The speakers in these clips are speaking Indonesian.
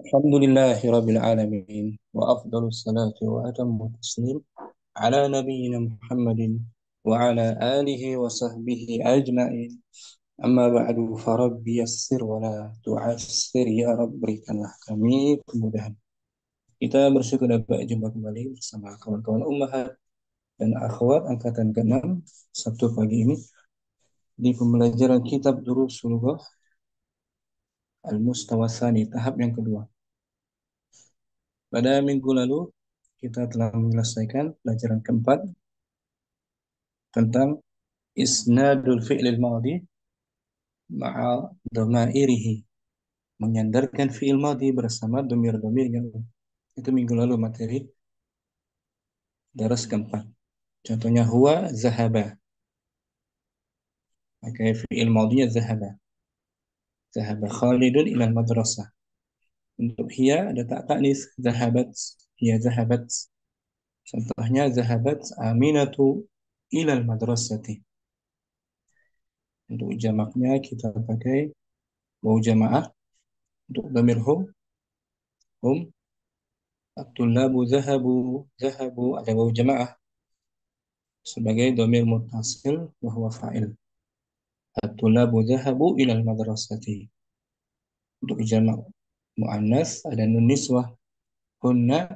الحمد لله رب العالمين وأفضل الصلاة وأتم التسليم على نبينا محمد وعلى آله وصحبه أجمعين. أما بعد فرب يسر ولا تعسر ya Rabb, berikanlah kami kemudahan. Kita bersyukur dapat jumpa kembali bersama kawan-kawan ummahat dan akhwat angkatan ke-6 Sabtu pagi ini di pembelajaran kitab Durusul Lughah Al-Mustawa Tsani, tahap yang kedua. Pada minggu lalu kita telah menyelesaikan pelajaran keempat tentang isnadul fi'lil madhi ma'a dhamairihi, menyandarkan fi'il madhi bersama domir-domirnya. Itu minggu lalu materi daras keempat. Contohnya huwa zahaba, maka fi'il madhinya zahaba. Zahaba Khalidun ilal madrasah. Untuk hiya ada tak ta'nis, zahabat, hiya zahabat. Contohnya zahabat Aminatu ilal madrasati. Untuk jamaknya kita pakai waw jamaah. Untuk dhamir hum at-tullabu zahabu ada waw jamaah sebagai dhamir muttasil wa huwa fa'il. At-tullabu zahabu ilal madrasati. Untuk jamak muannas ada nun niswah, hunna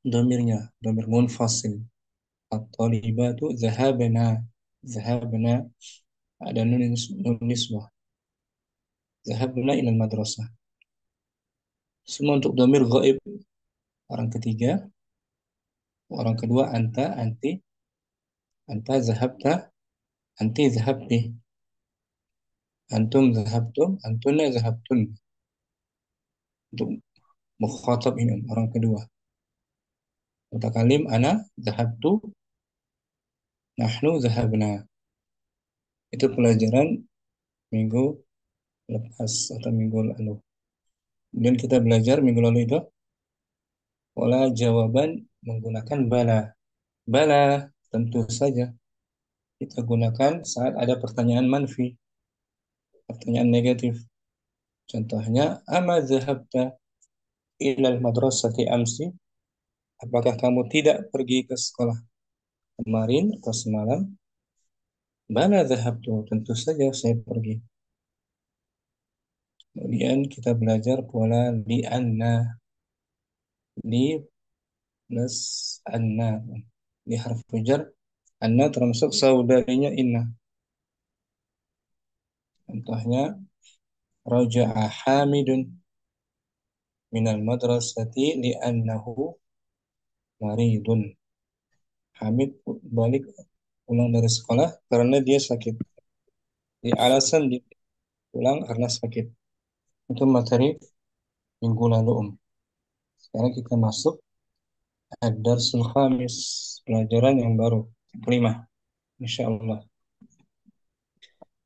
dhamirnya dhamir munfasil. At-talibatu zahabna ada nun niswah, zahabna ilal madrasah. Semua untuk dhamir ghaib, orang ketiga, orang kedua anta, anti, anta zahabta, anti zahabti, antum zahabtum, antuna zahabtun. Untuk mukhatab ini orang kedua. Mutakalim ana zahabtu, nahnu zahabna. Itu pelajaran minggu lepas atau minggu lalu. Kemudian kita belajar minggu lalu itu pola jawaban menggunakan bala. Bala tentu saja kita gunakan saat ada pertanyaan manfi, pertanyaan negatif. Contohnya, ama zahabta ilal madrasati amsi? Apakah kamu tidak pergi ke sekolah kemarin atau semalam? Bala zahabtu, tentu saja saya pergi. Kemudian kita belajar pola li anna, li plus anna, li harfu jar. Anna termasuk saudarinya inna. Contohnya, raja'a hamidun minal madrasati li annahu maridun. Hamid balik pulang dari sekolah karena dia sakit. Di alasan dia pulang karena sakit. Itu materi minggu lalu, Sekarang kita masuk ad-darsul khamis, pelajaran yang baru, kelima, insyaallah.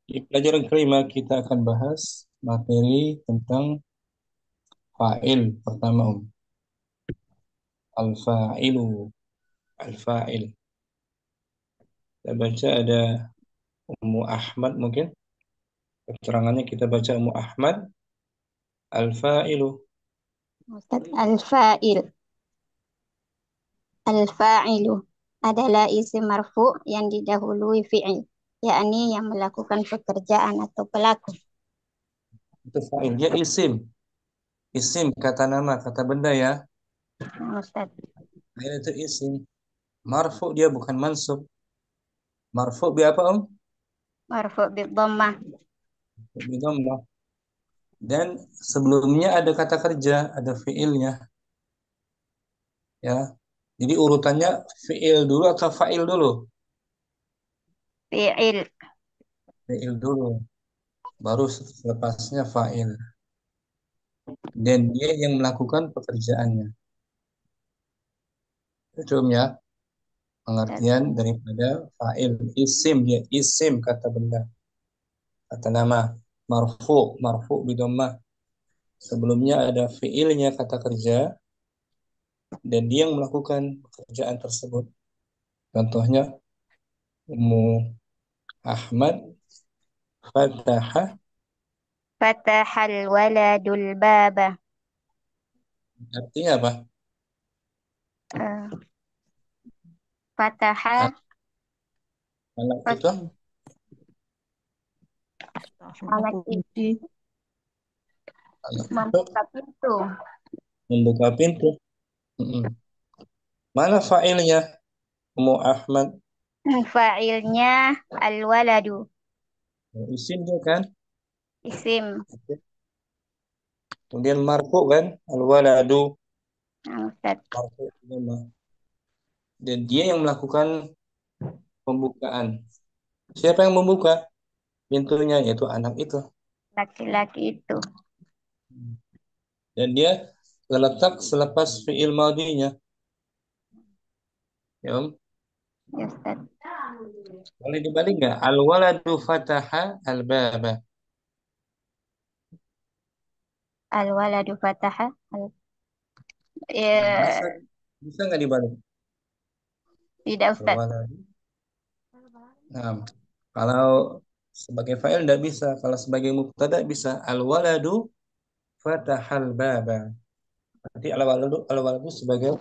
Di pelajaran kelima kita akan bahas materi tentang fa'il pertama, Al-fa'ilu, al-fa'il. Kita baca ada Ummu Ahmad mungkin. Keterangannya kita baca Ummu Ahmad. Al-fa'ilu. Ustaz, al-fa'ilu adalah isim marfu yang didahului fi'il, yakni yang melakukan pekerjaan atau pelaku. Itu fa'il. Dia isim. Isim, kata nama, kata benda ya. Ustaz, Fa'il itu isim. Marfu dia bukan mansub. Marfu bi apa, marfu bi dhammah. Bi dhammah. Dan sebelumnya ada kata kerja, ada fi'ilnya. Ya. Jadi urutannya fi'il dulu atau fa'il dulu? Fi'il. Fi'il dulu. Baru selepasnya fa'il. Dan dia yang melakukan pekerjaannya. Itu ya, Ustaz, pengertian daripada fa'il. Isim, dia isim kata benda. Kata nama. Marfu bidomah. Sebelumnya ada fi'ilnya kata kerja. Dan dia yang melakukan pekerjaan tersebut. Contohnya, Ummu Ahmad fataha fatahal waladul baba. Artinya apa? Eh, Fataha, Anak itu, fat- Langsung anak aku itu uji. anak itu membuka pintu. membuka pintu. Mm-mm. Mana fa'ilnya? Ummu Ahmad. Fa'ilnya al-waladu, Isim dia kan? isim. Oke. Kemudian marfu kan? Al-waladu. Nah, Ustaz. Marfu nama. Dan dia yang melakukan pembukaan. Siapa yang membuka pintunya? Yaitu anak itu. Laki-laki itu. Dan dia terletak selepas fi'il madinya. Ya, Om. Ya, Ustaz. Boleh dibalik nggak? Al-waladu fataha al-baba. Al-waladu fataha. Bisa, Ya, bisa nggak dibalik? tidak, Ustaz. Al-waladu. Nah, kalau sebagai fa'il tidak bisa. Kalau sebagai mubtada bisa. Al-waladu fatahal baba. Berarti al-waladu sebagai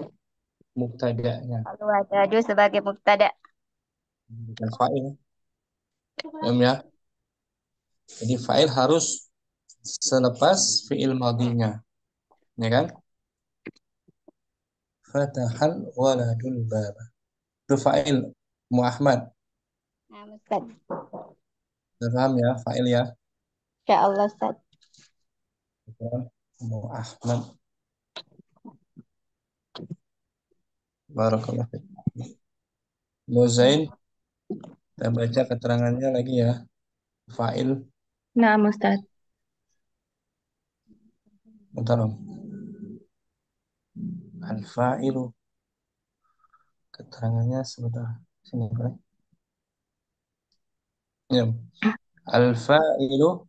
mubtada'nya. Al-waladu sebagai mubtada. Bukan fa'il. Ya. Jadi fa'il harus selepas fi'il madinya. Ya kan? Fatahal waladul baba. Itu fa'il. Muhammad. Nah, Ustaz. Sudah paham ya fa'il ya? Insya Allah, Ustaz. Muhammad. Barakallah. Muzain. Kita baca keterangannya lagi ya. Fa'il. Nah, Ustaz. Bentar Om. Al-fa'ilu. Keterangannya sebentar. Sini, Bro. Ya. Al-fa'ilu.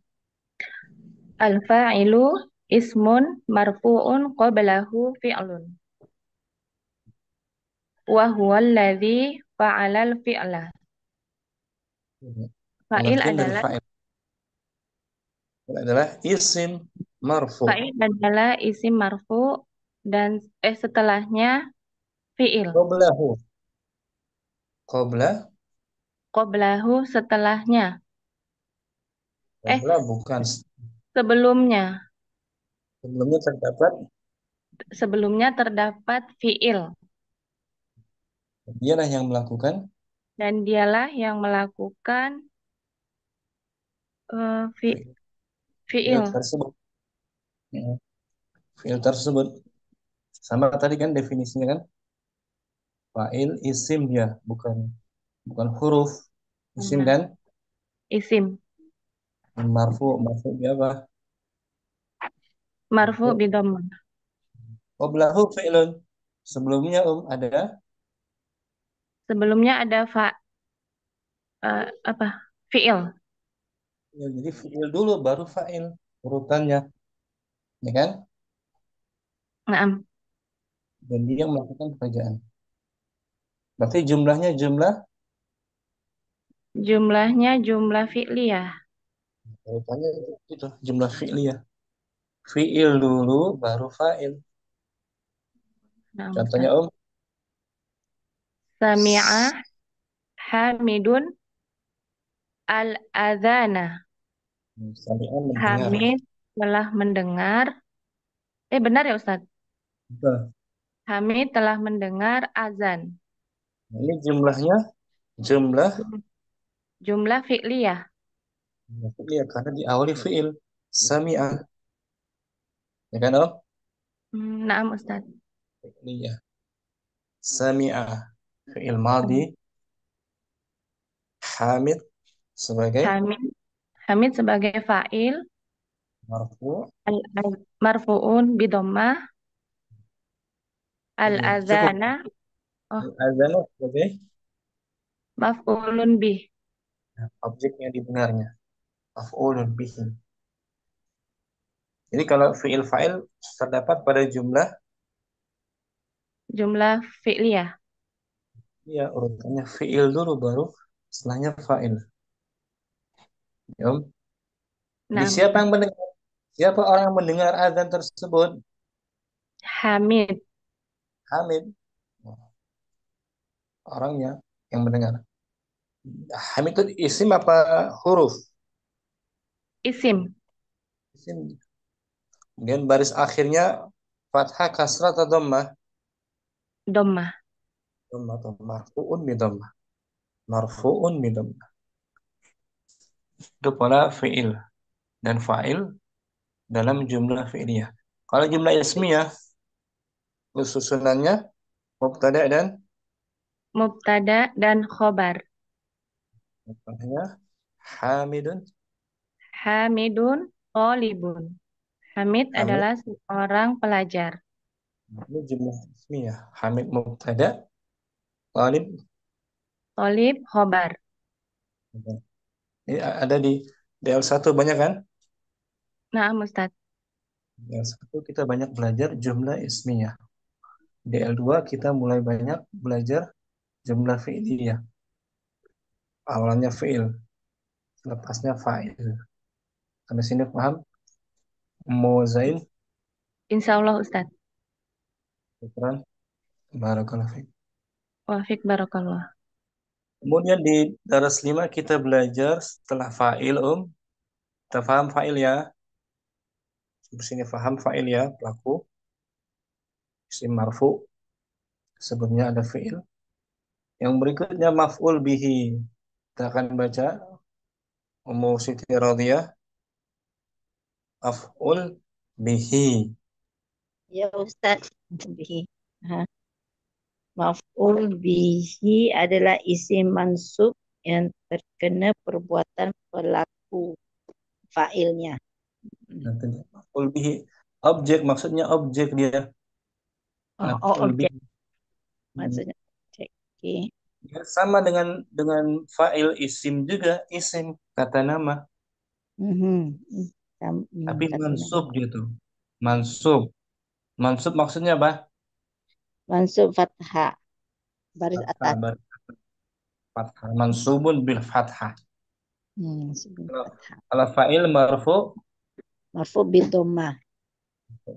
Al-fa'ilu ismun marfu'un qablahu fi'lun. Wa huwa alladhi fa'alal fi'la. Fa'il Pengertian dari adalah fa'il. Fa'il adalah isim marfu. fa'il adalah isim marfu dan setelahnya fi'il. Qoblahu. Qobla. Qablahu setelahnya. Eh, Qobla bukan. sebelumnya. Sebelumnya terdapat. Sebelumnya terdapat fi'il. Dialah yang melakukan. Dan dialah yang melakukan Fi'il fi'il. tersebut. Ya. Fi'il tersebut. Sama tadi kan definisinya kan. Fa'il isim ya. Bukan huruf. Isim Benar. kan. Isim. Marfu dia apa? Marfu Marfu. bidomah. Qoblahu fi'lun. Sebelumnya ada. Sebelumnya ada apa? Fi'il. Ya, jadi fi'il dulu baru fa'il. Urutannya. Ya kan? Naam. Dan dia melakukan pekerjaan. Berarti jumlahnya jumlah. Jumlahnya jumlah fi'liyah. Urutannya itu. Jumlah fi'liyah. Fi'il dulu baru fa'il. Naam, Contohnya Ustaz. Sami'a Hamidun al-adhana. Sami'an mendengar. Hamid telah mendengar. Benar ya Ustaz? Betul. Hamid telah mendengar azan. Nah, ini jumlahnya jumlah Jumlah fi'liyah. fi'liyah karena diawali fi'il. Sami'ah. Ya kan, Om? Naam Ustaz. Fi'liyah. Sami'ah. Fi'il madi. Hamid sebagai Hamid, Hamid sebagai fa'il. marfu. Marfu'un bidomah. Cukup. Al-adhana. Oh, Azan sebagai maf'ulun bih. objek yang didengarnya. Maf'ulun bihi. Jadi kalau fi'il fa'il terdapat pada jumlah, Jumlah fi'liyah. ya urutannya fi'il dulu baru setelahnya fa'il. Ya, Om. Jadi Naam siapa Ustaz. yang mendengar? Siapa orang yang mendengar azan tersebut? Hamid. Hamid, orangnya yang mendengar. Hamid itu isim apa huruf? Isim. Isim. Kemudian baris akhirnya fathah, kasrah atau dhammah? Dommah. Dhammah atau marfu'un bi dhammah. Marfu'un bi dhammah. Itu pola fi'il dan fa'il dalam jumlah fi'liyah. Kalau jumlah ismiyah, susunannya mubtada dan Mubtada dan khobar. fathahnya Hamidun. Hamidun thalibun. Hamid Hamid adalah seorang pelajar. ini jumlah ismiyah. Hamid mubtada, talib. Thalib khobar. Ini ada di DL1 banyak kan? Nah, Ustaz. DL1 kita banyak belajar jumlah ismiyah. DL2 kita mulai banyak belajar jumlah fi'liyah. Awalnya fi'il, lepasnya fa'il. Sampai sini paham? Muzain, Insya Allah, Ustaz. syukran, barakallahu fiik. Wafik barakallah. Kemudian di daras 5 kita belajar setelah fa'il, kita paham fa'il ya. Di sini paham fa'il ya, pelaku, isim marfu, sebelumnya ada fi'il. Yang berikutnya maf'ul bihi. Kita akan baca Ummu Siti Radhiyah, maf'ul bihi. Ya Ustaz, bihi. Ha. Maf'ul bihi adalah isim mansub yang terkena perbuatan pelaku fa'ilnya. Nanti maf'ul bihi. Objek, maksudnya objek dia. Maf'ul Objek bihi. maksudnya objek. Okey. Ya, sama dengan fa'il isim juga, isim kata nama, Mhm. tapi Kata nama. mansub dia tuh. Mansub. Mansub maksudnya apa? Mansub fathah baris Fathah, atas. fathah. Mansubun bil fathah. Sebelum Kalau fathah. kalau fa'il marfu Marfu bil dhammah.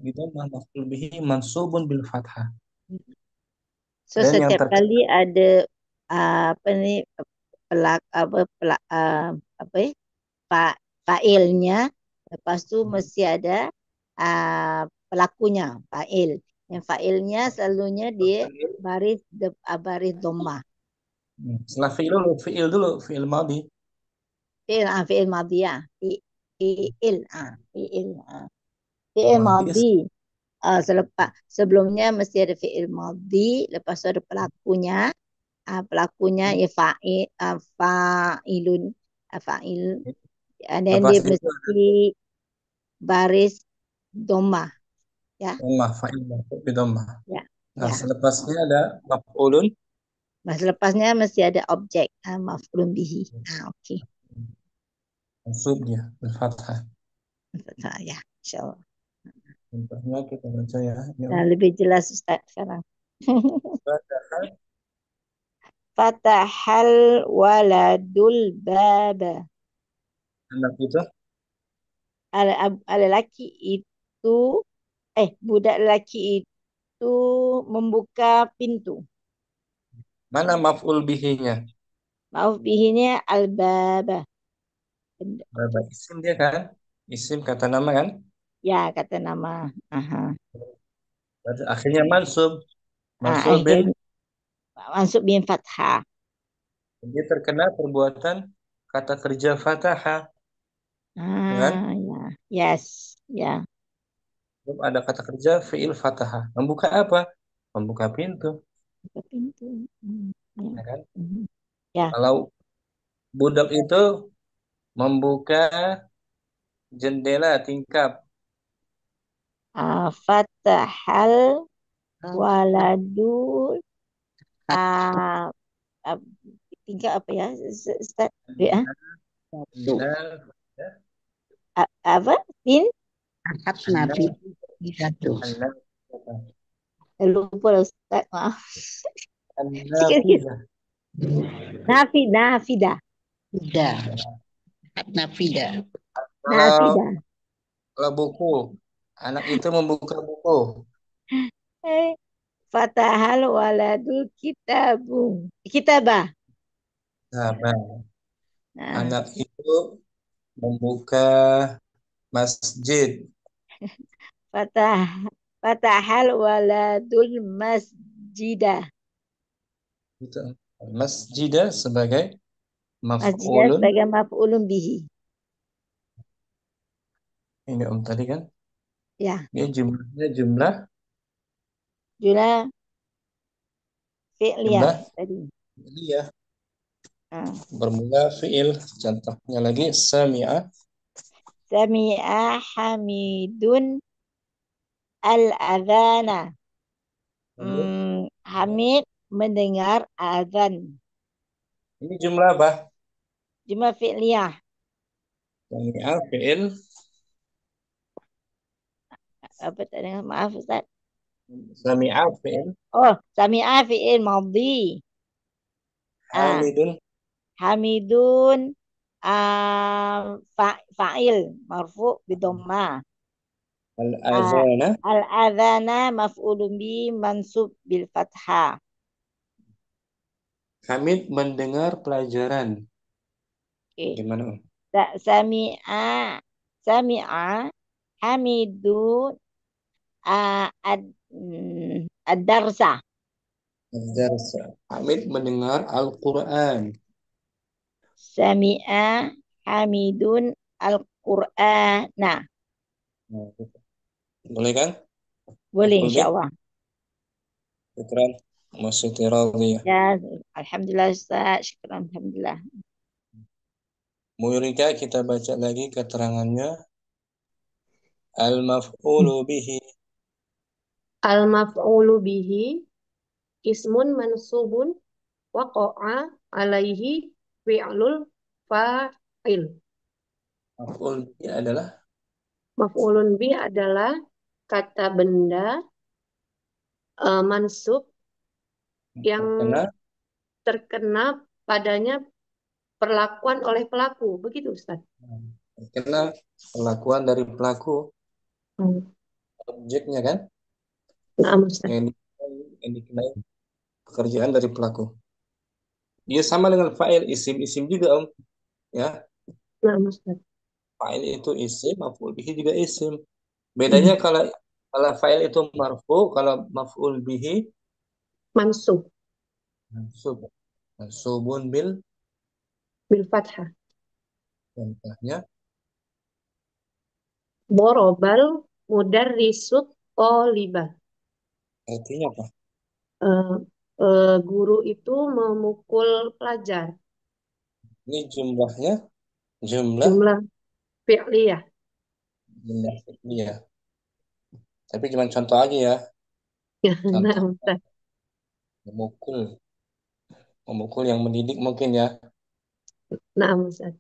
gitu maf'ul bihi mansubun bil fathah. So Dan yang setiap terkena kali ada apa ni apa fa'ilnya, lepas tu mesti ada pelakunya, fa'il. Yang fa'ilnya selalunya dia baris dhammah. setelah fi'il dulu, fi'il madhi. Fi'il madhi ya. Fi'il fi'il Madhi madhi. Sebelumnya mesti ada fi'il madhi, lepas tu ada pelakunya. Pelakunya ya fa'ilun, fa'il. Dan lepas dia itu mesti baris dhammah ya. dhammah, fa'il marfu bi dhammah. Ya, Nah, ya. selepasnya ada maf'ulun Mas lepasnya mesti ada objek maf'ulun bihi. Okey. mansub dia bil fathah. Ya, insyaallah. Contohnya kita baca ya. Lebih jelas Ustaz sekarang. Fatahah, Fatahal waladul baba. anak itu Lelaki itu budak lelaki itu membuka pintu. mana maf'ul bihi-nya? Maaf bihinya al-baba. Berapa isim dia kan? Isim kata nama kan? Ya, kata nama. Aha. Berarti akhirnya mansub. Mansub bin Akhirnya masuk bin fathah. dia terkena perbuatan kata kerja fatahah, ya kan? Ya. Yes. Ya. Sebab ada kata kerja fi'il fatahah. Membuka apa? Membuka pintu, Buka pintu. Ya. ya kan? Ya. Kalau budak itu membuka jendela tingkap, Fatahal waladu ah, ah, tingkat apa ya? Start ya. Bilal, Apa? Tin? An-Nas, Nabi. An-Nas, Lupa lah Ustaz. Maaf. Sikit-sikit. An-Nafizah. Nafida. Nafida. Nafida. Kalau Nafida. kalau buku, anak itu membuka buku. Eh, Fatahal waladul kitabah. Sabar. Nah, Anak itu membuka masjid. fatah fatahal waladul masjidah. Gitu. Masjid sebagai Masjidah maf'ulun. sebagai maf'ulun bihi. Ini tadi kan. Ya, Ini jumlahnya jumlah jumlah fi'liyah jumlah tadi. iya Nah, bermula fi'il. Contohnya lagi sami'a. Sami'a Hamidun al-adhana. Hamid mendengar azan. Ini jumlah apa? Jumlah fi'liyah. Sami'a fi'il. Apa tadi? Maaf Ustaz. Sami'a fi'il. Oh, Sami'a fi'il madhi. Ah, Hamidun Hamidun fa'il marfu bidomma. Ah, al-azana. al-adhana maf'ulun bi mansub bil fathah. Hamid mendengar pelajaran. Oke. Gimana? Sami'a Sami'a Hamidun ad-darsa. Darsa. Hamid mendengar Al-Quran. Sami'a Hamidun al-Qur'ana. Nah, gitu. Boleh kan? Boleh Maf'ul bih. insyaAllah. Syukran. Maksudnya radiyah. Ya, Alhamdulillah Ustaz. Syukran, Alhamdulillah. Murika kita baca lagi keterangannya. Al-maf'ulu bihi. Al-maf'ulu bihi ismun mansubun waqa'a alaihi fi'lul fa'il. Maf'ul bihi adalah Maf'ulun bi adalah kata benda mansub yang terkena terkena padanya perlakuan oleh pelaku. Begitu, Ustaz. terkena perlakuan dari pelaku Hmm. objeknya kan Nah, Ustaz. yang dikenai pekerjaan dari pelaku. Dia sama dengan fa'il isim juga Om ya. Nah, Ustaz. Fa'il itu isim, maf'ul bihi juga isim. Bedanya Hmm. kalau fa'il itu marfu, kalau maf'ul bihi Mansub mansub. Mansubun bil bil fathah. contohnya Borobal mudarrisut tolibah. artinya apa? Eh, guru itu memukul pelajar. Ini jumlah Jumlah fi'liyah. jumlah fi'liyah. Tapi cuma contoh aja ya. Nah, Contoh Ustaz. memukul, memukul yang mendidik mungkin ya. Nah, Ustaz.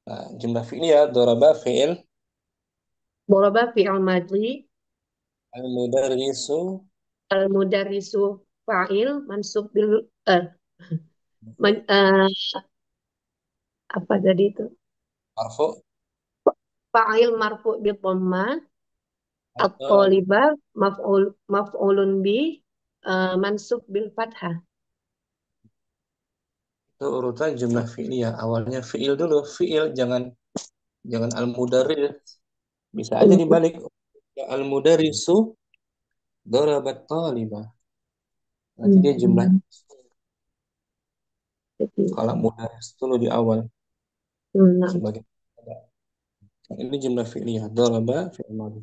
Nah, jumlah fi'liyah doraba fi'il Borobal fi'il madli. al-mudarrisu Al-mudarrisu fa'il mansub bil eh, man- eh, apa tadi itu? marfu Fa'il marfu bil dhamma, atau at-talibah maf'ulun bi mansub bil fathah. itu urutan jumlah fi'liyah. Awalnya fi'il dulu, fi'il jangan jangan al-mudarris. Bisa aja Hmm. dibalik. Al-mudarrisu darabat talibah. Nanti dia jumlah Jadi, kalau mudarris dulu di awal nah. sebagai ini jumlah fi'liyah. Daraba fi'il madhi.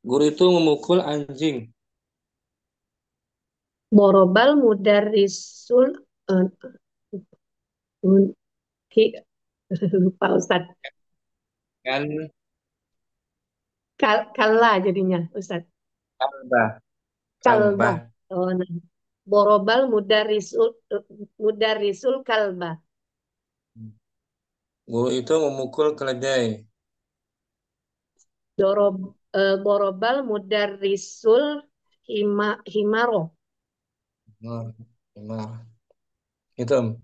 Guru itu memukul anjing. Borobal mudarrisul eh, mun- lupa Ustaz. Kan Kalla jadinya Ustaz. kalbah. Kalba. Kalbah. Oh, nah. Borobal mudarrisul kalba. Guru itu memukul keledai. Borobal mudarrisul himaro. Nah, nah. Itu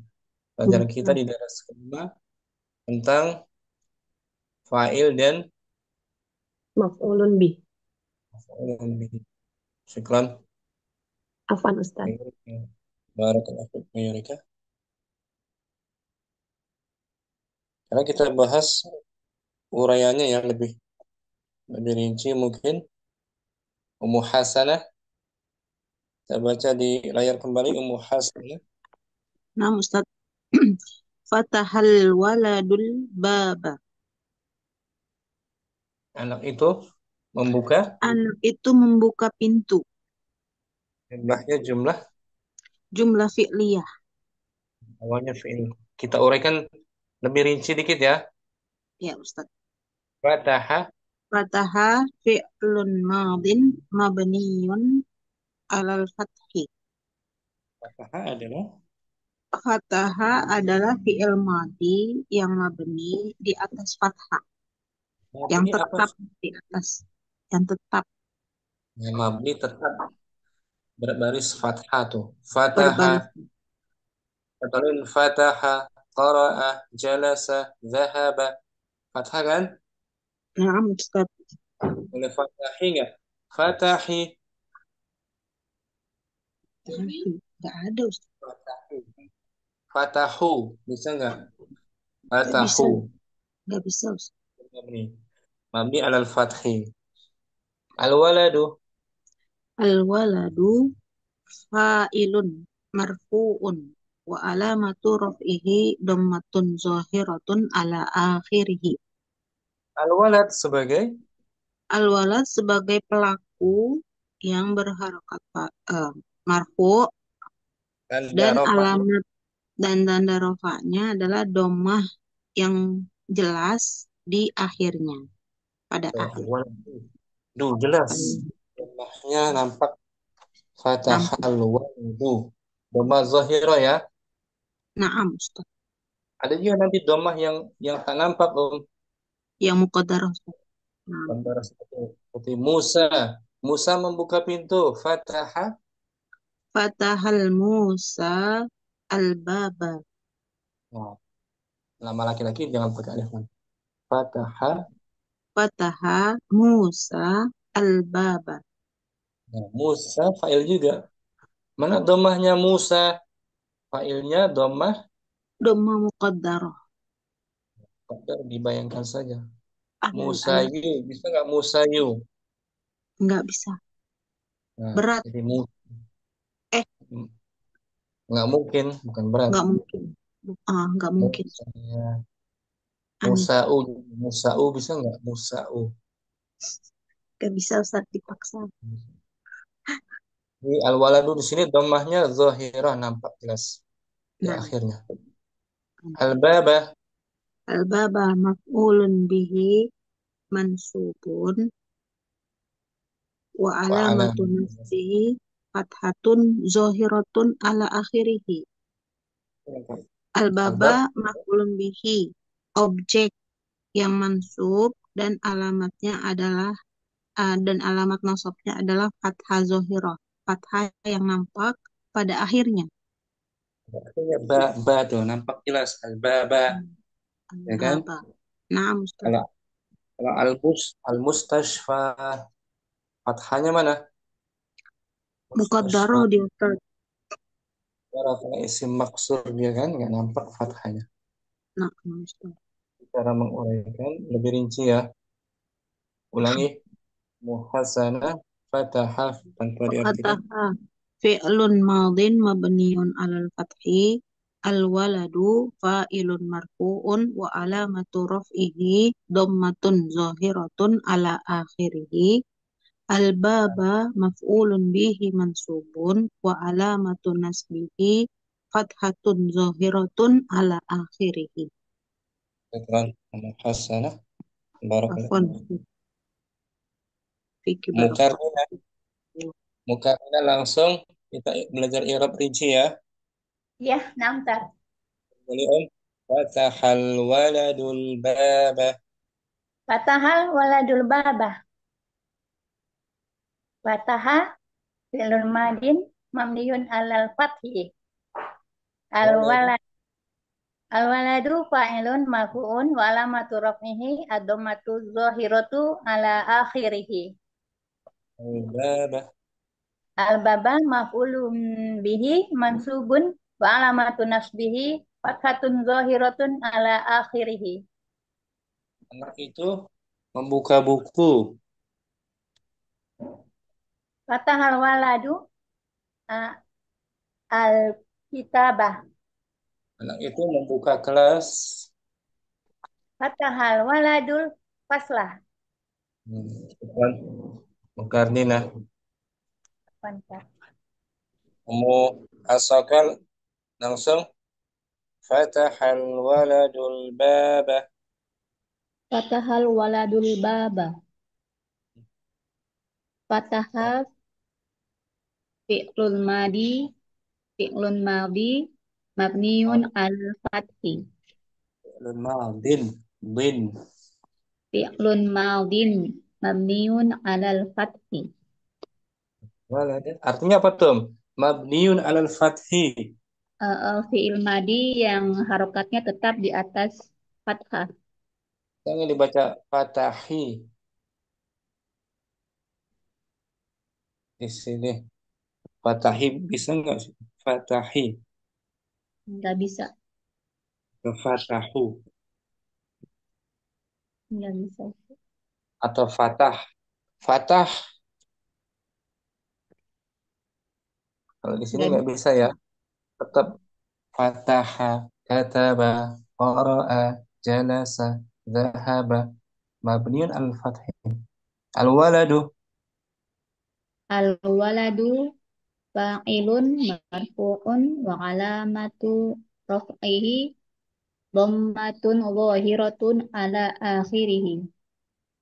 pelajaran kita di daerah kelima tentang fa'il dan Maf'ulun bih. maf'ulun bihi. Syukran. Afwan Ustaz. Barakallahu fikum ya Rika. Karena kita bahas uraiannya yang lebih rinci mungkin. Ummu Hasanah, kita baca di layar kembali Ummu Hasanah. Nah, Ustaz. Fatahal waladul baba. Anak itu membuka, Anak itu membuka pintu. jumlahnya Jumlah fi'liyah. awalnya fi'il. Kita uraikan lebih rinci dikit ya. Ya, Ustaz. Fataha, Fataha fi'lun madin mabniyun alal fathi. Fataha adalah Fataha adalah fi'il madi yang mabni di atas fathah. Yang mabni apa? tetap di atas. Yang tetap Mabni tetap berbaris fathah tuh. Fataha, berbaris. katakan fataha, qara'a, jalasa, zahaba. Fathah kan? Nah, Ustaz. Boleh fatahi enggak? Fatahi, Nggak ada, Ustaz. fatahi. Fatahu, bisa enggak? Nggak bisa. Fatahu. Nggak bisa, Ustaz. Mabni alal fathi. Al-waladu, Al-waladu fa'ilun marfu'un wa alamatu raf'ihi dhammatun zahiratun ala akhirih. al-walad sebagai Al-walad sebagai pelaku yang berharokat marfu tanda dan rafa'nya. alamat dan tanda rafa'nya adalah dhammah yang jelas di akhirnya pada akhir. Duh, jelas. Lemahnya nampak Nampak. fathahal waladu. Domah zahira ya. Naam, Ustaz. Ada juga nanti domah yang tak nampak Yang muqaddarah, Ustaz. Nah, Antara seperti Musa. Musa membuka pintu. Fataha. fatahal Musa al-baba. Nah, nama laki-laki jangan pakai alif lam. Fataha. Fataha Musa al-baba. Nah, Musa fa'il juga. Mana domahnya Musa? Fa'ilnya domah. Dhamma muqaddarah. Dibayangkan saja. Alal Musayu. Bisa nggak Musayu? Nggak bisa. Nah, Berat. jadi Eh. nggak mungkin, bukan berat. Nggak mungkin. Nggak mungkin. Musa'u. Musa'u bisa nggak? Musa'u. Nggak bisa, Ustaz, dipaksa. Jadi al-waladu di sini domahnya zahirah, nampak jelas di Nah. akhirnya. Al-baba. Al-baba maf'ulun bihi mansubun wa alamatun nasbihi fathatun zahiratun ala akhirih. Al-baba maf'ulun bihi, objek yang mansub dan alamatnya adalah dan alamat nasabnya adalah fathah zahirah, fathah yang nampak pada akhirnya. Ba tuh nampak jelas al-baba. Ya kan? Nah, kalau al-mustashfa fathahnya mana? muqaddarah di Ustaz. Kalau isim maksur dia kan nggak nampak fathahnya. Nah, Ustaz. Cara menguraikan lebih rinci ya. Ulangi. Muhasanah fataha tanpa diartikan. Fataha fi'lun madin mabniun alal fathi al-waladu fa'ilun marfu'un wa alamatu raf'ihi dhammatun zahiratun ala akhirih. Al-baba maf'ulun bihi mansubun wa alamatu nasbihi fathatun zahiratun ala akhirih. Syukran. Muhasanah. Afwan. Barakallahu. Mukarrina langsung kita belajar i'rab rinci ya. Ya, nanti. Boleh Om. Fatahal waladul baba. Fatahal waladul baba. Fataha fi'lun madin mamniyun alal fathi. Al-walad Al-waladu fa'ilun marfu'un wa alamatu raf'ihi ad-dhammatu zahiratu ala akhirih. Al-baba. Al-baba maf'ulun bihi mansubun wa alamatun nasbihi fathatun zahiratun ala akhirih. Anak itu membuka buku. Fatahal waladu a- al-kitabah. Anak itu membuka kelas. Fatahal waladul faslah. Bukan Mukarnina. Pantas. Kamu asalkan langsung. Fatahal waladul baba. Fatahal waladul baba. Fataha fi'lun madi. Fi'lun madi. Mabniun al-fathi. Fi'lun madin. Din. Fi'lun madin. Mabniun alal fathi. Walad. Artinya apa tuh? Mabniun alal fathi. Fi'il madi yang harokatnya tetap di atas fathah. Jangan dibaca fatahi di sini. Fatahi bisa nggak sih? Fatahi Nggak bisa. atau fatahu Nggak bisa. atau fatah. Fatah kalau di sini Nggak nggak bisa. bisa ya. Tetap fataha, kataba, qara'a, jalasa, dhahaba. Mabniun al fathi. Al waladu Al-waladu fa'ilun marfu'un wa alamatu raf'ihi dhammatun zahiratun ala akhirih.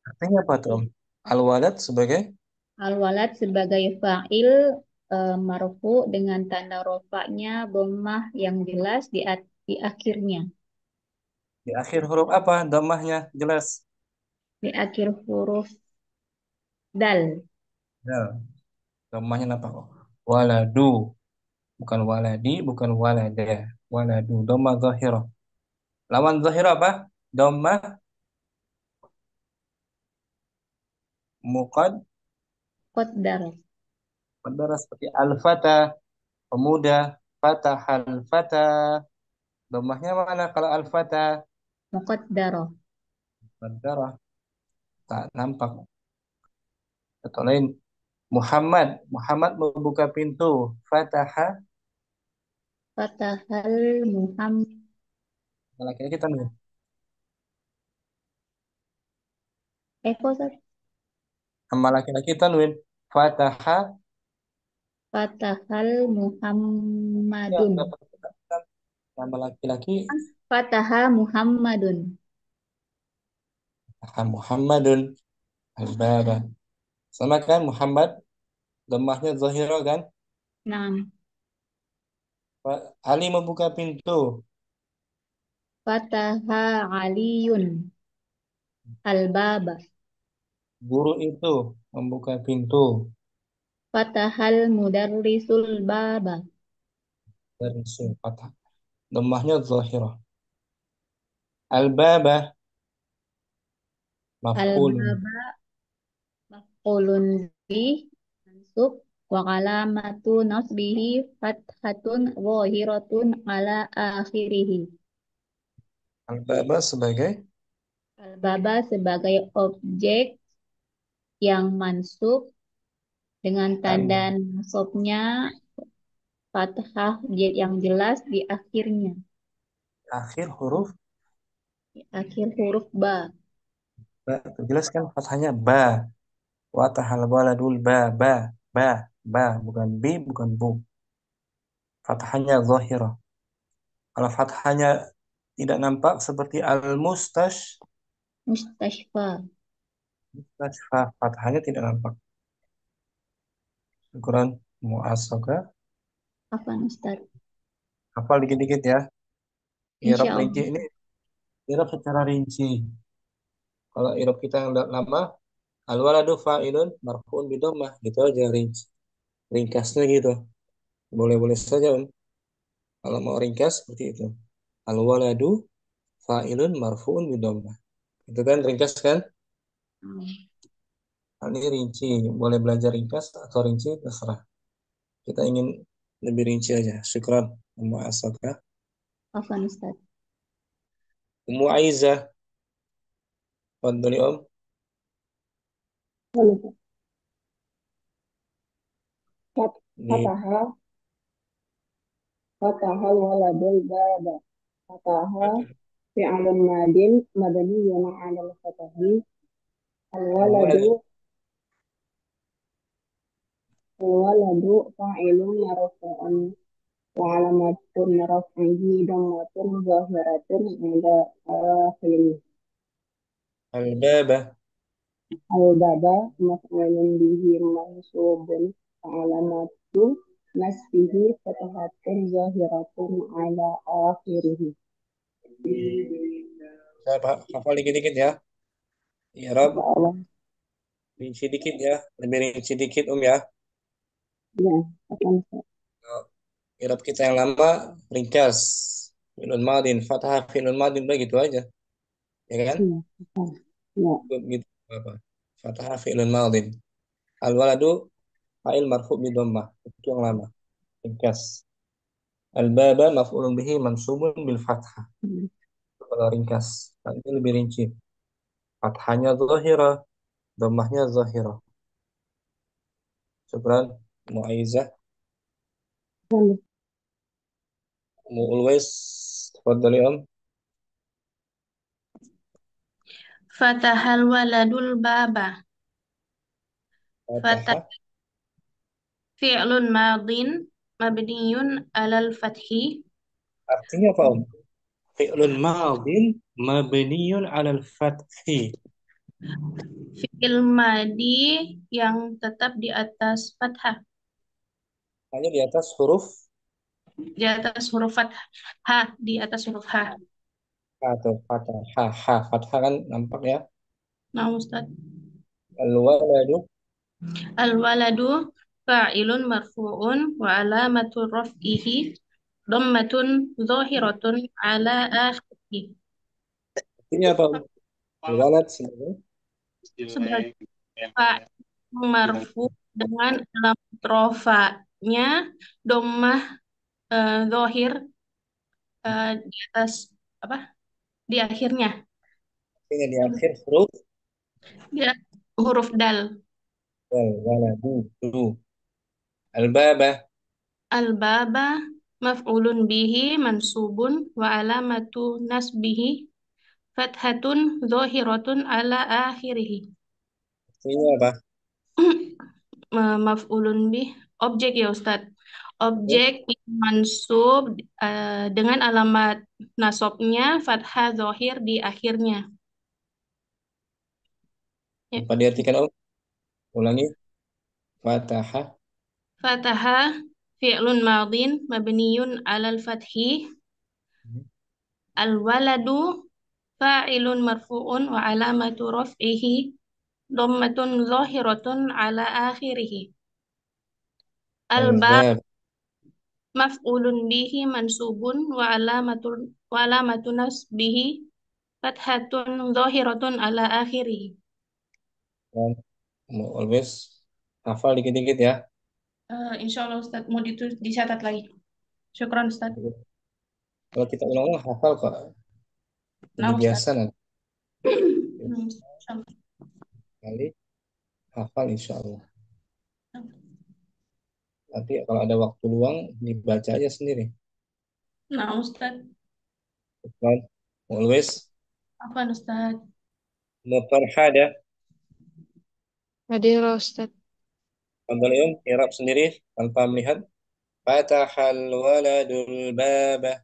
artinya apa tuh? Al walad sebagai Al-walad sebagai fa'il marfu dengan tanda rofaknya dhammah yang jelas di akhirnya. di akhir huruf apa? Dhammahnya jelas. Di akhir huruf dal. Ya, dhammahnya nampak kok. Waladu bukan waladi, bukan walada. Waladu dhammah zahirah. Lawan zahirah apa? Dhammah muqad Qaddar. Qaddara seperti al-fata, pemuda, fatahal fata. Dhammahnya mana kalau al-fata? Muqaddarah. Qaddara, tak nampak. Atau lain, Muhammad. Muhammad membuka pintu. Fataha, Fatahal Muhammad. laki-laki tanwin. Kosat. Sama laki-laki tanwin. Fataha, Fatahal ya, Muhammadun. dapat kita. Nama laki-laki, Fataha Muhammadun. Fataha Muhammadun. Al-baba. Sama kan Muhammad, dhammahnya zahirah kan? Nah, Ali membuka pintu. Fataha Aliyun. Al-baba. Guru itu membuka pintu. Fatahal mudarrisul baba. Dari fathah. Dhammahnya zahirah. Al-baba maf'ulun. Al-baba maf'ulun bih mansub wa alamatu nasbihi fathatun zahiratun ala akhirih. Al-baba sebagai Al-baba sebagai objek yang mansub dengan tanda tanda nasabnya fathah yang jelas di akhirnya, akhir huruf di akhir huruf ba. ba. Terjelaskan fathahnya ba. Watahal baladul ba, bukan bi, bukan bu. Fathahnya zahirah. Kalau fathahnya tidak nampak seperti Mustashfa. mustashfa, fathahnya tidak nampak. Ukuran mu'assaga. Apa Ustaz? Hafal dikit-dikit ya. I'rab Insya rinci Allah. ini i'rab secara rinci. Kalau i'rab kita yang lama, al-waladu fa'ilun marfu'un bidomah, gitu aja rinci. Ringkasnya gitu. Boleh-boleh saja, Om. Kalau mau ringkas seperti itu. Al-waladu fa'ilun marfu'un bidomah. Itu kan ringkas kan? Hmm. Ini rinci, boleh belajar ringkas atau rinci, terserah. Kita ingin lebih rinci aja. Syukran, Ummu Asaka. Afwan Ustaz. Ummu Aizah, Fadli Om. Ini فتح الولد الباب فتح فعل ماد مبني على الفتح الولد الولد فاعل مرفوع وعلامة رفعه ضمة ظاهرة على آخره Al-Baba, الباب مفعول به منصوب وعلامة نصبه فتحة ظاهرة على آخره. saya hafal dikit-dikit ya. Ya Rob, Allah. rinci dikit ya. Lebih rinci dikit ya. Ya, akan Irab kita yang lama ringkas. Fi'lun madin, fathah fi'lun madin udah gitu aja. Ya kan? ya, ya. Gitu apa? Fathah fi'lun madin. Al-waladu fa'il marfu' bi dhammah. Itu yang lama. Ringkas. Al-baba maf'ulun bihi mansubun bil fathah. Kalau ringkas. Nah, ini lebih rinci. Fathahnya zahirah, dhammahnya zahirah. Syukran, Mu'aizah. Mu'ulwais. Tafadhali Om. Fatahal waladul baba. Fatah Fatahah. fi'lun madin mabniyun alal fathi. Artinya apa Om? Fi'lun madin mabniyun 'alal fathi. Fi'il madi yang tetap di atas fathah. Hanya di atas huruf Di atas huruf fathah. Di atas huruf H. atau fathah. Ha. Fathah kan nampak ya. Nah, Ustaz. Al-waladu Al-waladu fa'ilun marfu'un wa alamatu raf'ihi dhammatun zahiratun ala akhirih. artinya apa? Al-walad sebagai Sebagai fa'il marfu dengan alamat rofanya dhammah zahir di atas apa? Di akhirnya. artinya di akhir huruf Dia huruf dal. wal-waladu. Al-baba Al-baba maf'ulun bihi mansubun wa alamatu nasbihi fathatun zahiratun ala akhirih. artinya apa? Maf'ulun bih objek ya Ustadz. Objek yang mansub dengan alamat nasabnya fathah zahir di akhirnya. Ya. Apa diartikan Om? Ulangi. Fatahah Fataha fi'lun madin mabniyun alal fathi. Al-waladu fa'ilun marfu'un wa alamatu raf'ihi dhammatun zahiratun ala akhirih. Al-bab al-bab maf'ulun bihi mansubun wa alamatu nasbihi fathatun zahiratun ala akhirih. always hafal dikit-dikit ya. Insya Allah Ustaz mau dicatat lagi. Syukran Ustaz. Kalau kita ulang-ulang hafal kok. Jadi Nah Ustaz. biasa nanti Insya Allah. kali hafal insya Allah. Nanti kalau ada waktu luang dibaca aja sendiri. Nah Ustaz. Kan? Always Apa Ustaz? mutarhada. Hadir Ustaz. Kalian irab sendiri tanpa melihat. Fatahal waladul baba.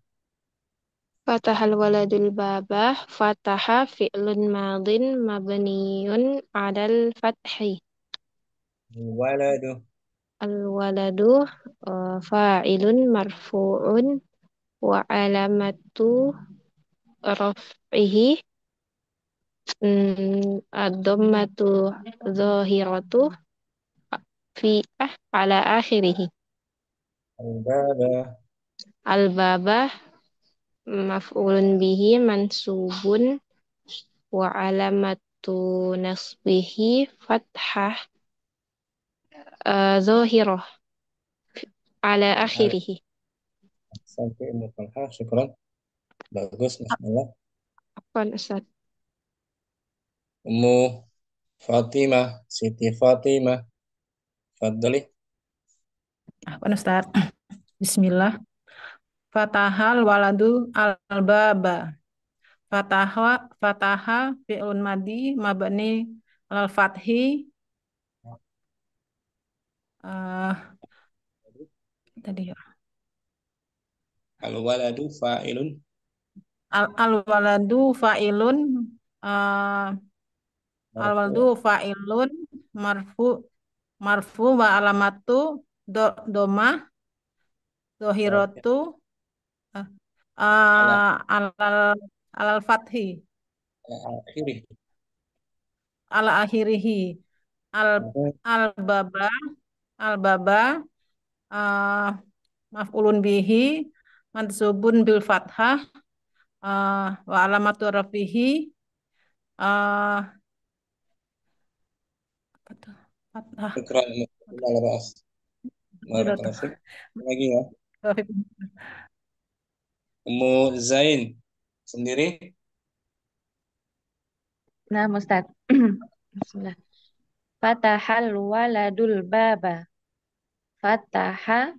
Fatahal waladul baba. Fataha fi'lun madin mabniyun adal fathi. Waladu Al-waladu fa'ilun marfu'un wa alamatu raf'ihi ad-dhammatu zahiratu fi ala akhirih. al-baba Al-baba maf'ulun bihi mansubun wa alamat nasbihi fathah zahirah ala akhirih. Sampai Ummu Talha, syukran. Bagus, Masya Allah. Afwan Ustaz. Ummu Fatimah, Siti Fatimah, Fadli. Afwan Ustaz. Bismillah. Fatahal waladu al-baba. Fataha fi'lun madi mabni al fathi tadi ya. Al-waladu fa'ilun. Al-waladu fa'ilun al-waladu Marfu. fa'ilun marfu wa alamatu domah dohiratu Ala alal alal fathi akhirih. ala akhirihi al al baba al baba maf'ulun bihi mansubun bil fathah wa alamatu rafihi apa tuh? Fathah. Syukran. Al-ras. Barakallahu fiik. Lagi ya. Ummu Zain sendiri. Nah, Ustaz. Bismillah. Fatahal waladul baba. Fataha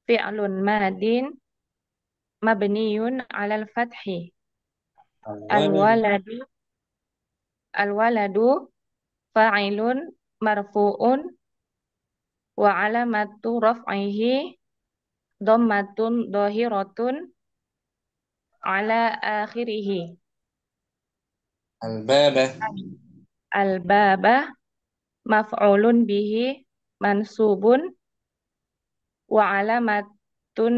fi'lun madin mabniyun 'alal fathi. Al-waladu. Al-waladu fa'ilun marfu'un wa 'alamatu raf'ihi dhammatun dhahiratun 'ala akhirih. Al-baba. Al-baba maf'ulun bihi mansubun wa alamatu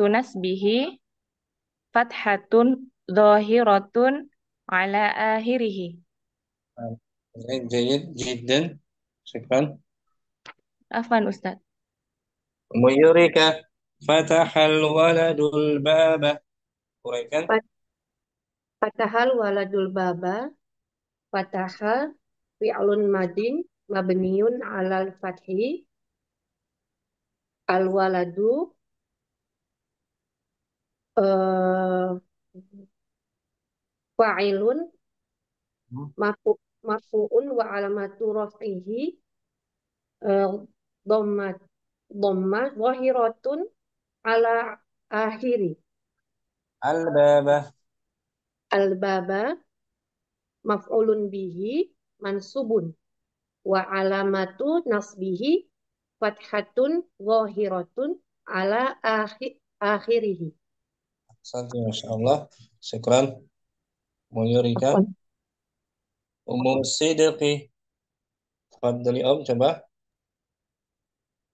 nasbihi fathatun dhahiratun 'ala akhirih. Jayid jiddan. Syukran. Afwan Ustaz. Ummu Yurika. Fatahal waladul baba. Uraikan. Fatahal waladul baba. Fataha fi'lun madin mabniun alal fathi. Al waladu fa'ilun marfu'un wa alamatu raf'ihi dhammat dhammah zahiratun ala akhiri. Al-baba. Al-baba maf'ulun bihi mansubun wa alamatu nasbihi fathatun zahiratun ala akhirihi. Santi, Masya Allah. Syukran. Ummu Yurika. Ummu Sidqi. Fadli Om, coba.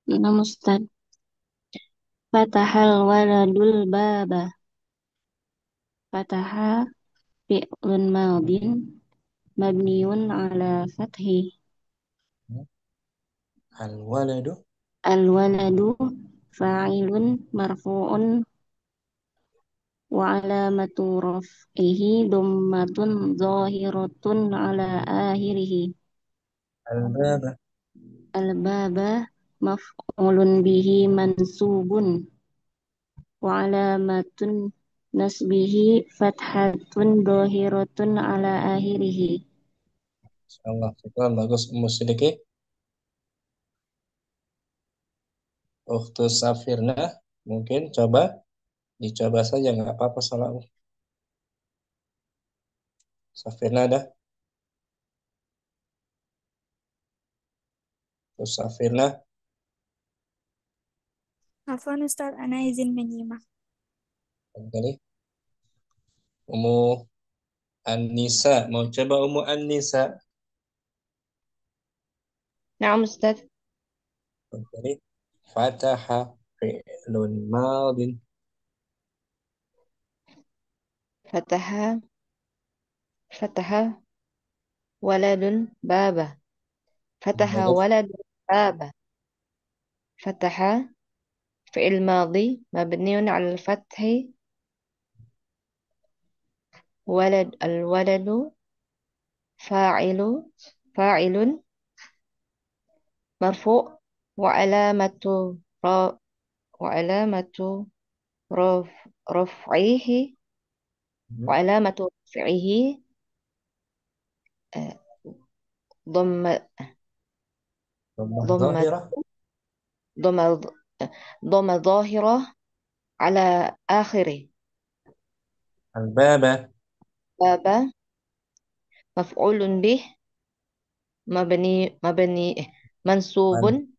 Nama Ustaz. Fatahal waladul baba. Fataha fi'lun madin mabniun ala fathi. Al-waladu. Al-waladu fa'ilun marfu'un wa alamatu raf'ihi dhammatun zahiratun ala akhirihi. Al-baba. Al-baba maf'ulun bihi mansubun wa alamatun nasbihi fathatun zahiratun ala akhirihi. Insyaallah. Syukran. Bagus, Ummu Sidqi. Ukhtu Safirna. Mungkin coba. Dicoba saja, nggak apa-apa salah. Safirna ada? Terus Safirna. Afwan Ustaz, ana izin menyimak. Kali. Ummu An-Nisa. Mau coba Ummu An-Nisa? Na'am Ustaz. Kali. Fataha fi'lun madin. Fataha waladun baba. Fataha Bagus. waladun baba. Fataha fi'il madhi mabniun 'ala al-fathi. Waladu fa'ilu fa'ilun marfu' wa alamatu ra- wa alamatu raf'ihi wa alamatu raf'ihi eh, dhamma ضمة dhamma ظاهرة dhamma dhamma dhahirah ala akhirih الباب baba maf'ulun bih mabni mansubun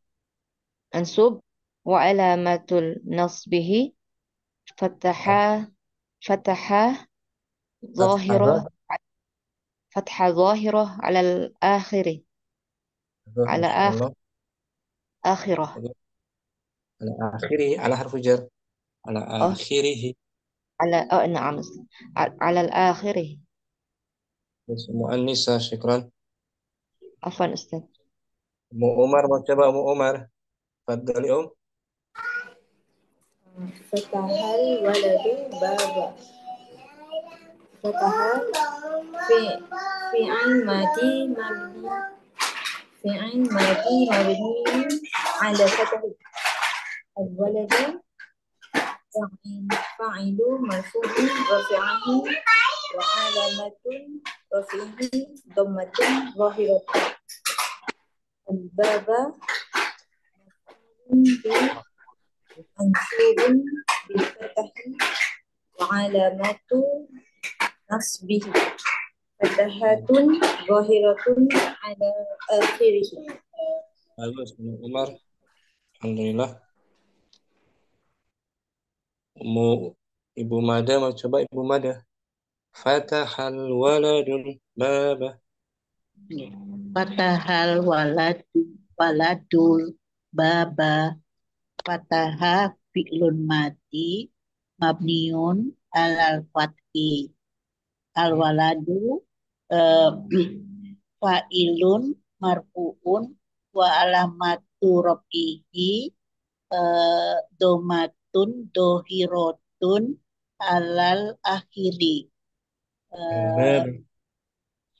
mansub wa alamatul nasbihi fataha fataha فتحة zahirah fathah zahirah ala al-akhiri ما ala شاء الله akhirah على آخره على حرف جر على oh آخره ala na'am ala al-akhiri بس مؤنثة شكرا afwan Ustaz أم عمر mau coba أم عمر تفضلي Fatahal waladu baba. Fatahal fi fi'il madi mabni fi'il madi mabni ala fatah al-waladu fa'ilu marfu'un rafi'ahu wa alamatun rafi'ihi dhammatun zahiratun al-baba mansubun bil fatahi wa alamatu nasbihi fatahatun zahiratun ala akhirih. bagus Om Umar Alhamdulillah Ibu Mada mau coba Ibu Mada Fatahal waladul baba Fatahal waladul baba. Fataha fi'lun mati mabniun alal fathi. Al waladu fa'ilun marfu'un wa alamatu rafihi domatun dohirotun alal akhiri. Al-bab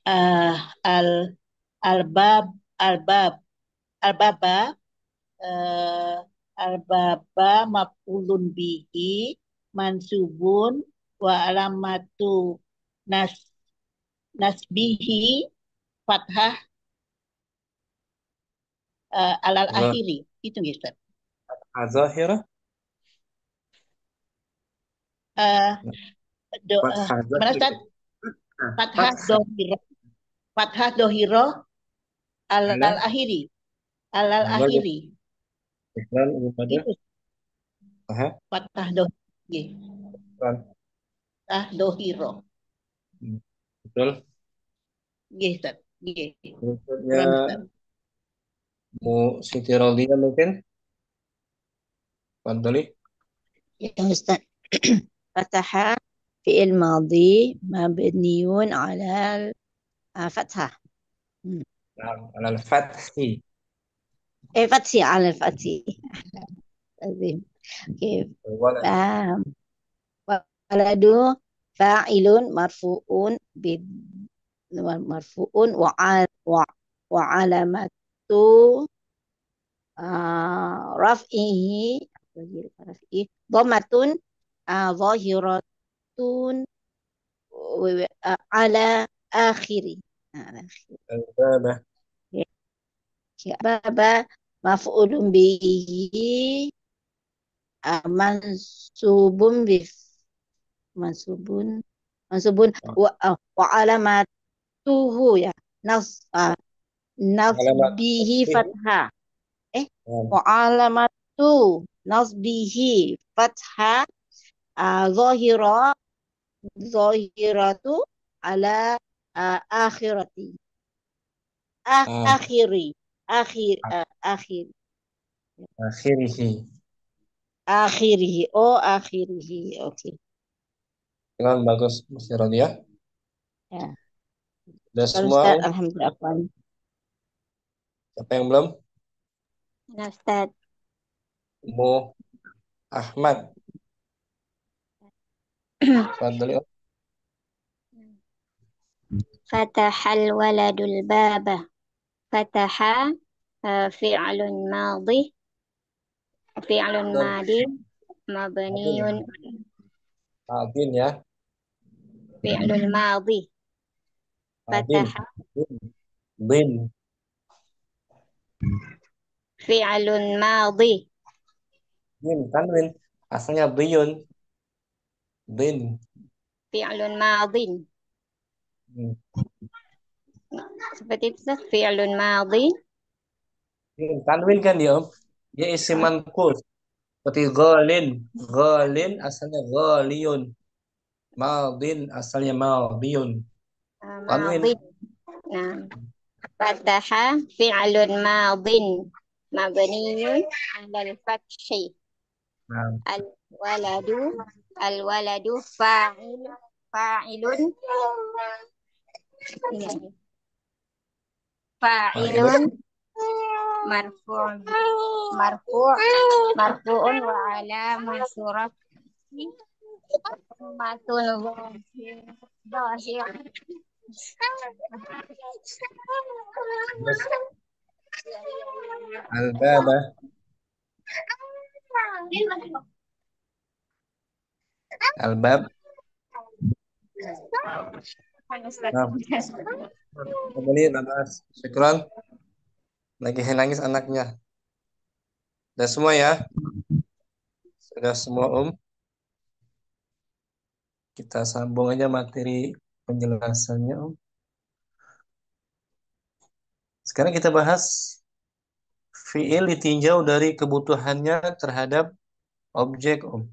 Al albab albab albaba albaba maf'ulun bihi mansubun wa alamatu nasbihi fathah alal akhiri. Itu ya Ustaz. Zahirah Mana Ustaz? Fathah dohiro alal akhiri. Alal akhiri. Iklan Ibu Mada Itu fathah dohiro. Fathah dohiro. Betul Nggih Ustaz. Nggih. berikutnya mau Siti Rodia mungkin Fadli Ya Ustaz. Fataha fi'il madhi mabniun ala fathah. على الفتح fathi ala fathi. Azim. Okay. Waladu fa'ilun marfu'un marfu'un wa alamatu raf'ihi dhammatun zahiratun ala akhiri. البابة Baba maf'ulun bihi mansubun wa alamatuhu ya nasbihi fathah wa alamatu nasbihi fathah zahiratu ala akhirati akhiri akhirihi oke. Dengan bagus Mas Rodia Ya. Sudah semua Ustaz, alhamdulillah. Siapa yang belum? Nah, Ustaz. Mu Ahmad Fadli Fatahal waladul baba. Fataha fi'lun madhi. Fi'lun madi. Mabniun. Madin ya. Fi'lun madhi. Madin. Fataha Din. fi'lun madhi. Din tanwin. Asalnya diyun. Din. Fi'lun madhin. Seperti itu Ustaz, fi'lun madhi. Din tanwin kan ya Om? Dia isim manqus. Seperti ghalin. Ghalin asalnya ghaliyun. Madin asalnya madiyun. Tanwin. Madhi. Nah, fataha fi'lun madhin. Mabniun 'alal fathi. Nah, Al-waladu fa'ilun fa'ilun marfu'un wa alamatu rafi matun dhahir terus al-baba. Al-bab. Nah, kembali nabas. Syukran. Lagi nangis anaknya. Sudah semua ya? Sudah semua Om. Kita sambung aja materi penjelasannya Om. Sekarang kita bahas fi'il ditinjau dari kebutuhannya terhadap objek Om.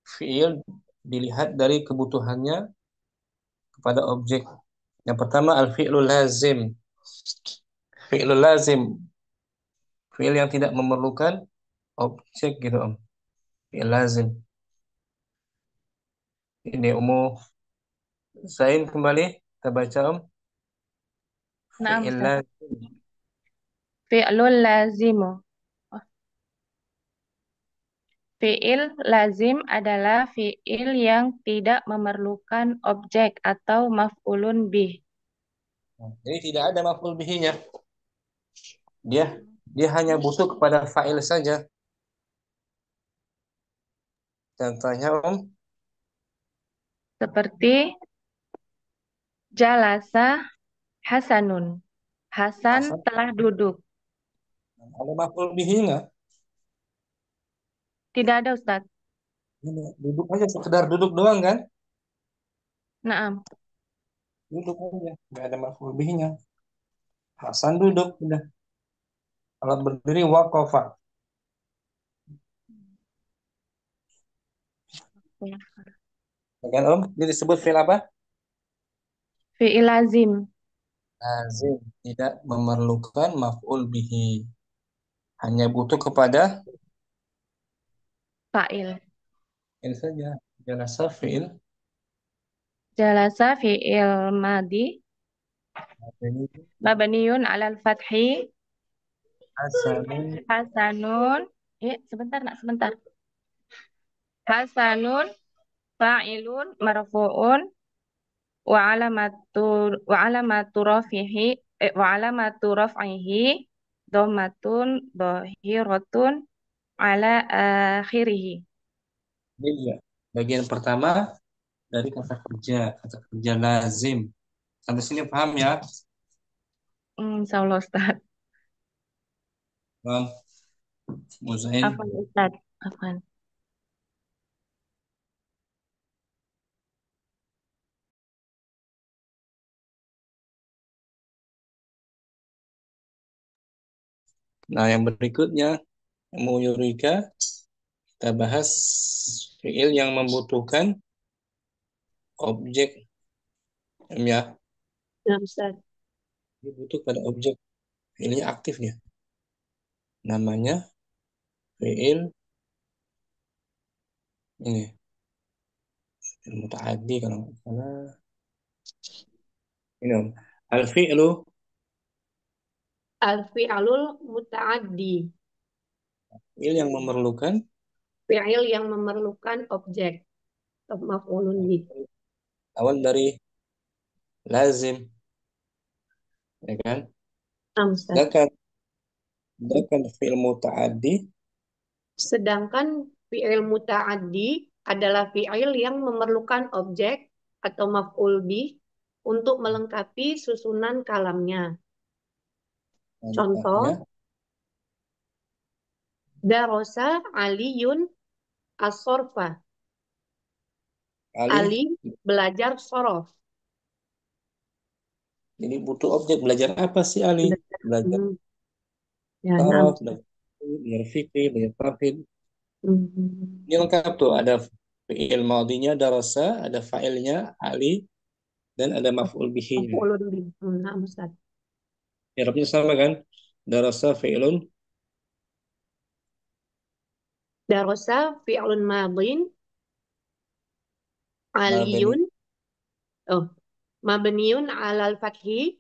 Fi'il dilihat dari kebutuhannya kepada objek. Yang pertama al-fi'lul lazim. Fi'lul lazim. Fi'il yang tidak memerlukan objek gitu Om. Fi'il lazim. Ini umum. Zain kembali kita baca Om. Naam, Fi'il Ustaz. lazim. Fi'lul lazimu. Fi'il lazim adalah fi'il yang tidak memerlukan objek atau maf'ulun bih. Jadi tidak ada maf'ul bihinya. Dia hanya butuh kepada fa'il saja. Contohnya Om. Seperti jalasa Hasanun. Hasan telah duduk. Ada maf'ul bihinya. Tidak ada Ustaz. Duduk aja, sekedar duduk doang kan? Naam. Duduk aja, nggak ada maf'ul bihinya. Hasan duduk, udah. Kalau berdiri waqafa. Ya kan Om? Ini disebut fi'il apa? Fi'il lazim. Lazim, tidak memerlukan maf'ul bihi. Hanya butuh kepada Fa'il. ini saja. Jalasa fi'il Jalasa fi'il madi. Mabniun alal fathi. hasanun. Hasanun. Sebentar nak, sebentar. Hasanun fa'ilun marfu'un wa alamatu raf'ihi dhammatun dhahiratun ala akhirih. Iya. Bagian pertama dari kata kerja lazim. Sampai sini paham ya? Insyaallah Ustaz. Bang, Muzain. Afwan Ustaz. Afwan. Nah, yang berikutnya, Mu Yurika, kita bahas fi'il yang membutuhkan objek. Ya, Ya, Ustaz. dia butuh pada objek. Fi'ilnya aktif dia. Namanya fi'il ini. Fi'il muta'addi kalau nggak salah. Ini Om. Al-fi'lu Al-fi'alul muta'addi. fi'il yang memerlukan Fi'il yang memerlukan objek. Maf'ulun bih. awal dari lazim, ya kan? Ustaz. Sedangkan fi'il muta'addi Sedangkan fi'il muta'addi adalah fi'il yang memerlukan objek atau maf'ul bih untuk melengkapi susunan kalamnya. Contoh, contohnya darosa Aliyun as-sorfa. Ali, Ali belajar sorof. jadi butuh objek. Belajar apa sih Ali? Belajar Ya, taraf, nah. belajar fikih, belajar tauhid. Hmm. Ini lengkap tuh, ada fi'il madinya darasa, ada fa'ilnya Ali, dan ada maf'ul bihi-nya. Maf'ulun bih. Nah, Ustaz. I'rabnya sama kan? Darasa fi'ilun Darosa fi'lun madin mabni aliyun mabniun alal fathi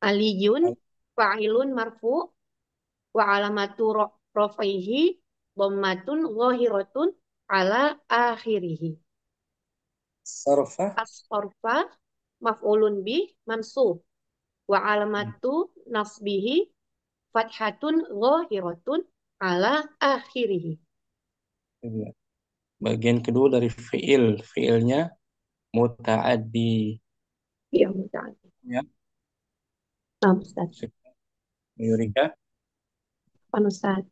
aliyun fa'ilun marfu wa alamatu rafaihi dhammatun zahiratun ala akhirih. sarfa As-sarfa maf'ulun bih mansub wa alamatu nasbihi fathatun zahiratun ala akhirih. bagian kedua dari fi'ilnya muta'addi. Iya, muta'addi. Ya. Nah, Ustaz. Yurika. Apa Ustaz?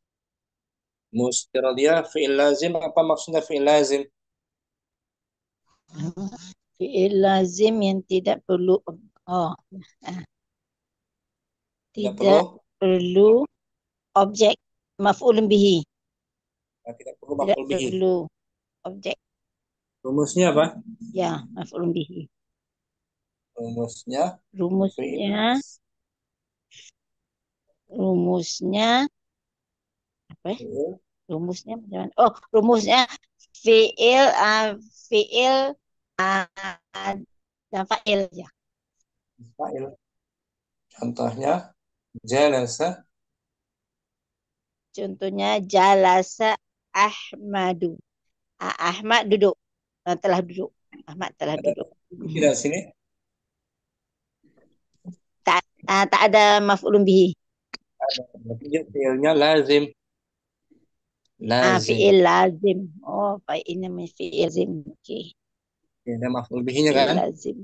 Mustiradia fi'il lazim, apa maksudnya fi'il lazim? Fi'il lazim yang tidak perlu tidak perlu objek maf'ulun bihi. Tidak perlu Tidak maf'ul bihi. perlu objek. Rumusnya apa? Ya, maf'ulun bihi. Rumusnya apa ya? Rumusnya bagaimana? Oh, rumusnya fi'il dan fa'il ya. Fa'il. Contohnya jalasa. Contohnya jalasa Ahmadu. Ahmad duduk. Telah duduk. Ahmad telah duduk. Tidak sini? Tak ada maf'ulun bihi. Ada. Berarti fi'ilnya lazim. Fi'il lazim. Oh, fa'ilnya fi'il lazim. Okey. Ada maf'ul bihinya kan? Lazim.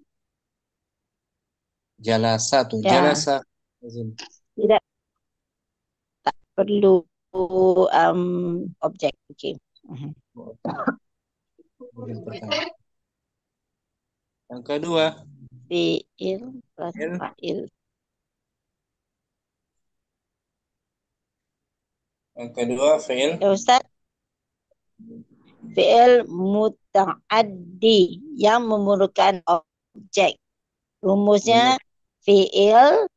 Jalasa tuh. Ya. Jalasa. Lazim. Tidak. Tak perlu objek. Okey. Yang kedua. Fi'il plus fa'il. Yang kedua fi'il. Ya Ustaz. Fi'il muta'addi yang memerlukan objek. Rumusnya fi'il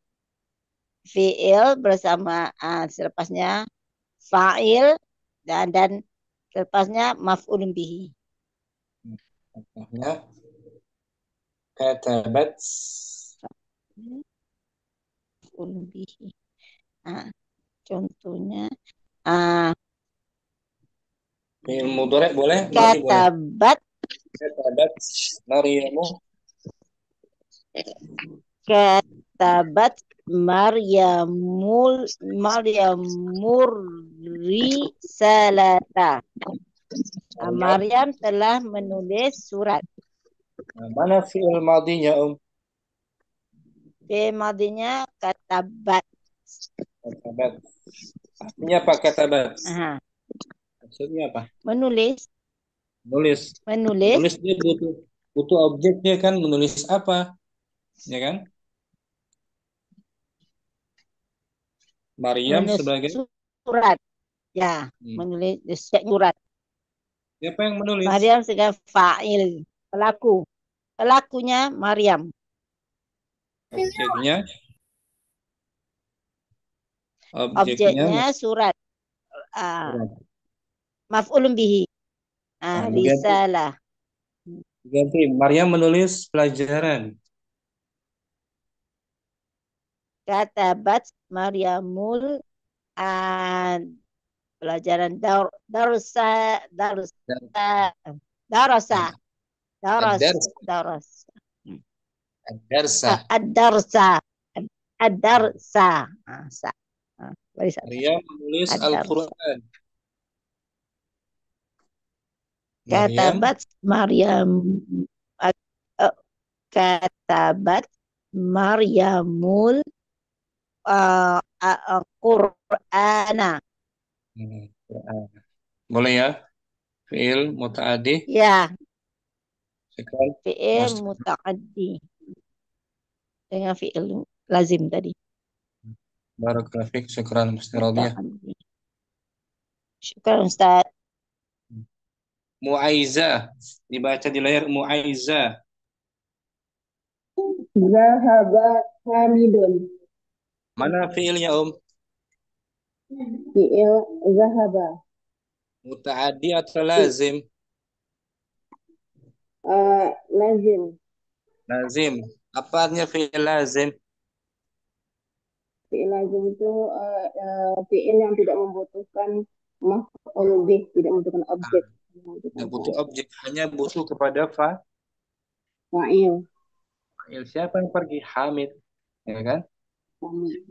bersama selepasnya fa'il dan selepasnya maf'ulun bihi. Contohnya katabat maf'ulun bihi. Contohnya fi'il mudhari' boleh? Katabat Maryamu. Katabat Maryamur risalata. Maryam telah menulis surat. Mana fi'il madinya, Fi'il madinya katabat. Katabat. Artinya apa katabat? Maksudnya apa? Menulis. Menulis dia butuh objeknya kan, menulis apa? Ya kan? Maryam sebagai surat. Ya, menulis surat. Siapa yang menulis? Maryam sebagai fa'il, pelaku. Pelakunya Maryam. Objeknya surat. Maf'ulun bihi. Risalah. Ganti, Maryam menulis pelajaran. Katabat Maryamul pelajaran darasa. Ad-darsa. Ad-darsa. Ad-darsa. Sa. Baris satu. Maryam menulis Ad-darsa. Al-Quran. Maryam Katabat Maryam. Katabat Maryamul Qur'ana. Quran. Boleh ya? Fi'il muta'addi. Ya, Sekarang fi'il muta'addi dengan fi'il lazim tadi. Barakallahu fiik. Syukran Mr. Radiyah. Muta'addi. Syukran Ustaz. Mu'aizah. Dibaca di layar Mu'aizah. Zahaba Hamidun. Mana fi'ilnya Fi'il zahaba. Muta'addi atau lazim? Lazim. Lazim. Apa artinya fi'il lazim? Fi'il lazim itu fi'il yang tidak membutuhkan maf'ul bih, tidak membutuhkan objek. Tidak butuh objek, hanya butuh kepada Fa'il. fa'il. Siapa yang pergi? Hamid. Ya kan? Hamid.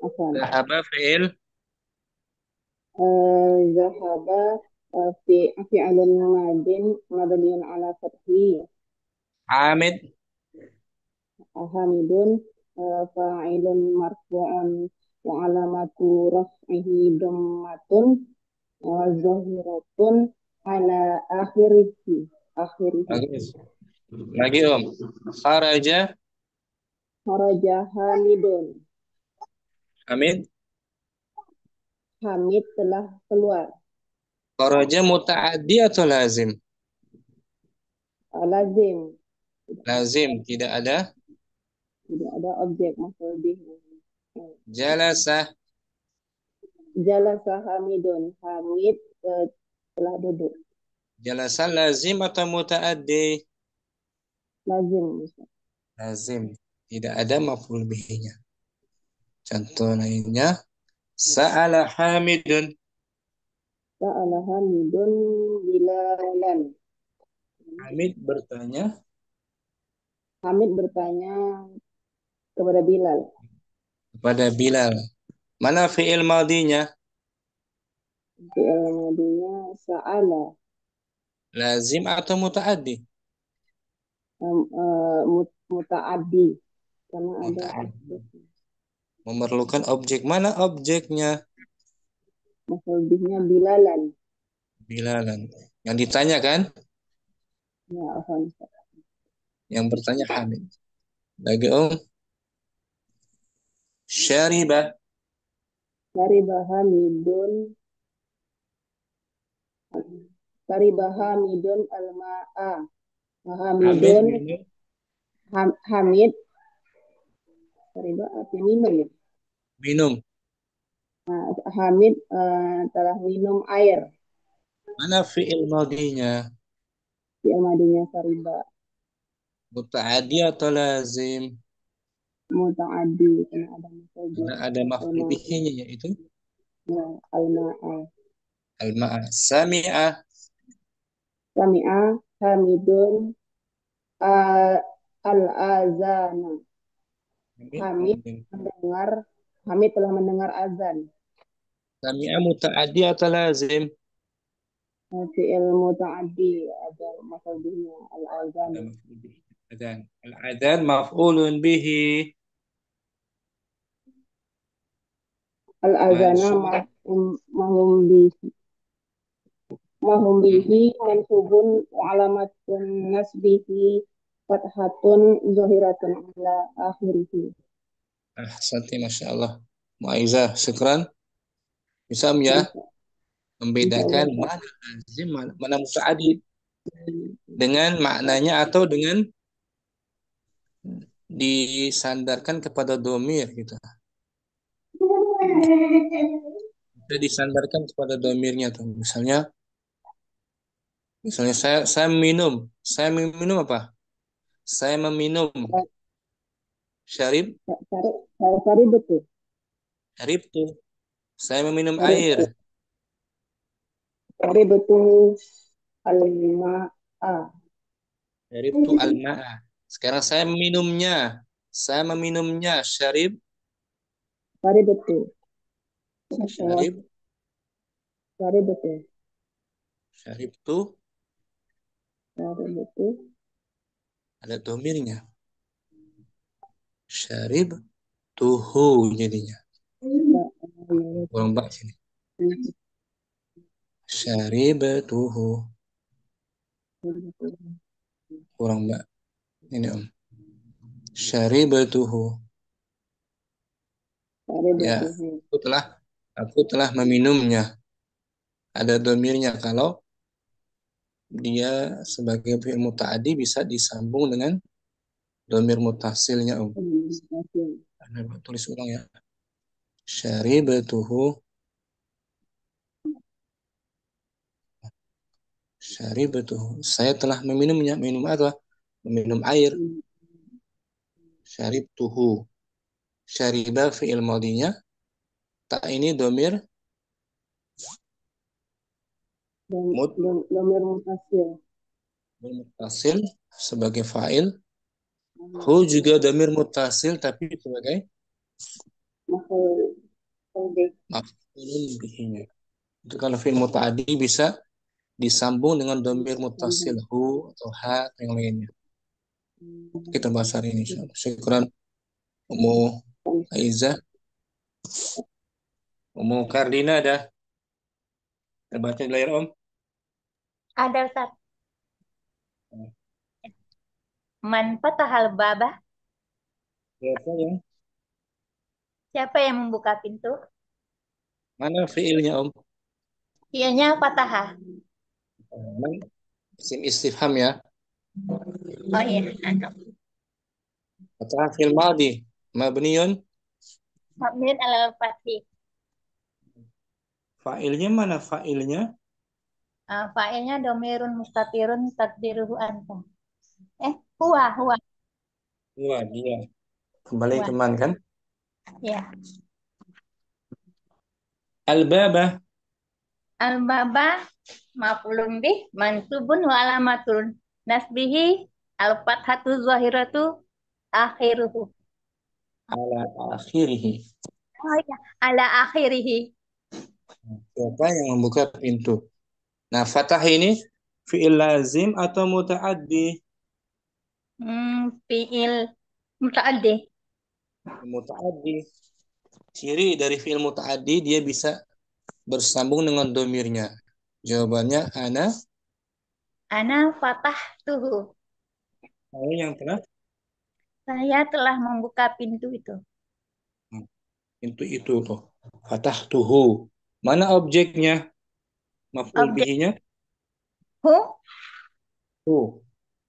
Afwan. Zahaba fi'il Zahaba fi'alun madin mabniun ala fathi. Hamid. Hamidun fa'ilun marfu'un wa alamatu raf'ihi dhammatun wa zahiratun ala akhirihi. Bagus. Lagi Kharaja. Kharaja Hamidun. Hamid. Hamid telah keluar. Kharaja muta'addi atau lazim? Lazim. Lazim. Tidak ada. Tidak ada objek maf'ul bih. Jalasa. Jalasa Hamidun. Hamid telah duduk. Jalasa lazim atau muta'addi? Lazim. Lazim. Tidak ada maf'ul bihnya. Contoh lainnya. Sa'ala Hamidun. Sa'ala Hamidun Bilalan. Hamid bertanya. Hamid bertanya kepada Bilal. Kepada Bilal. Mana fi'il madinya? Fi'il madinya sa'ala. Lazim atau muta'addi? Muta'addi. Karena ada memerlukan objek. Mana objeknya? maf'ul bihnya Bilalan. Bilalan. Yang ditanya kan? Ya, afwan. Yang bertanya Hamid. Lagi Syariba. Syariba Hamidun. Syariba Hamidun al-ma'a. Hamidun. Hamid. Syariba arti minum ya? Minum. Nah, Hamid telah minum air. Mana fi'il madinya? Fi'il madinya syariba. Muta'addi atau lazim? Muta'addi. Karena ada maf'ul bihnya yaitu ya, al-ma'a. Al-ma'a. Sami'a. Sami'a Hamidun al-azana. Hamid telah mendengar azan. Sami'a muta'addi atau lazim? Fi'il muta'addi ada maf'ul bihnya al-azana. Al-adhan maf'ulun bihi. Al-azana mahum bihi mansubun wa alamatun nasbihi fathatun zahiratun ala akhirih. Ahsanti, Masya Allah. Mu'aizah, syukran. Bisa ya membedakan mana lazim, mana muta'addi dengan maknanya atau dengan disandarkan kepada domir gitu. Bisa disandarkan kepada domirnya tuh. Misalnya saya minum. Saya minum apa? Saya meminum. Syarib. Syarib betul. Syarib tuh. Saya meminum air. Syarib betul al-ma'a. Syarib tuh al-ma'a. Sekarang saya meminumnya. Saya meminumnya. Syarib. Syaribtu. Syarib. Syaribtu. Syaribtu. Syaribtu. Ada domirnya. Syarib tuhu jadinya. Kurang mbak sini. Syarib tuhu. Kurang mbak. Ini om. Syarib tuhu. Ya, aku telah meminumnya. Ada domirnya kalau dia sebagai fi'il muta'addi bisa disambung dengan domir mutasilnya om. Tulis ulang ya. Syaribatuhu. Syaribatuhu. Saya telah meminumnya. Minum apa? Meminum air. Syaribtuhu. Syariba fi'il madinya. Tak ini domir Domir mutasil. mutasil sebagai fa'il. Hu juga domir mutasil tapi sebagai maf'ulun bihinya. Itu kalau fi'il muta'addi bisa disambung dengan domir mutasil hu atau ha atau yang lainnya. Kita bahas hari ini. Syukran Ummu Aiza. Ummu Kardina ada. Terbaca di layar om. Ada Ustaz. Man fatahal baba. Siapa yang membuka pintu? Mana fiilnya om? Fiilnya fatahah. Isim istifham ya. Oh iya. Fatahah fi'il madi. Mabniun. Mabniun alal fathi. Fa'ilnya mana fa'ilnya? Fa'ilnya domirun mustatirun takdiruhu anta. Huwa. Huwa dia. Kembali Huwa. ke man kan? Ya. Al-baba. Al-baba maf'ulun bih mansubun wa alamatul nasbihi al-fathatu zahiratu akhiruhu. Ala akhirihi. Oh iya, ala akhirihi. Siapa yang membuka pintu? Nah, fatah ini fi'il lazim atau muta'addi? Fi'il muta'addi. Muta'addi. Ciri dari fi'il muta'addi dia bisa bersambung dengan domirnya. Jawabannya ana fatah tuhu. Saya telah membuka pintu itu. Pintu itu tuh. Fatah tuhu. Mana objeknya? Maf'ul bihinya? Hu.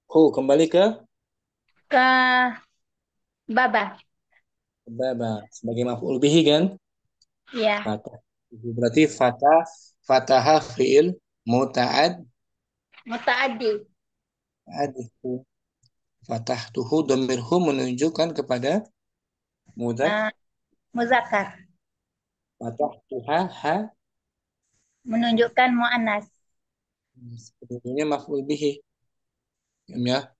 Kembali ke baba. Baba. Sebagai maf'ul bihi kan? Iya. Fatah. Berarti fataha fi'il muta'addi. Fatah tuhu domirhu menunjukkan kepada muzakkar. Fatah tuha ha menunjukkan mu'annas. Sebetulnya maf'ul bihi. Ya.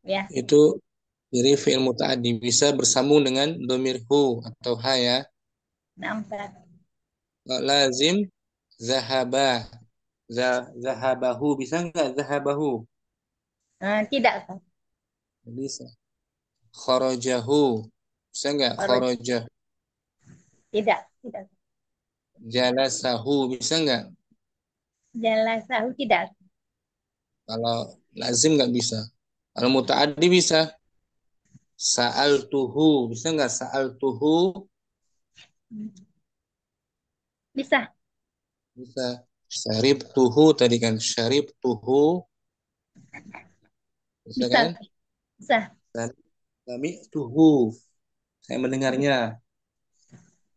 Ya. Itu dari fi'il muta'addi bisa bersambung dengan domir hu atau ha ya. Nampak. Lazim zahaba. Zahabahu bisa enggak zahabahu? Tidak. Bisa. Kharajahu. Bisa enggak kharajah? Tidak. Jalasahu bisa enggak? Jalasahu tidak. Kalau lazim enggak bisa. Kalau muta'addi bisa. Sa'altuhu bisa enggak? Sa'altuhu bisa. Syaribtuhu tadi kan. Syaribtuhu bisa kan? Bisa. Sami'tuhu saya mendengarnya.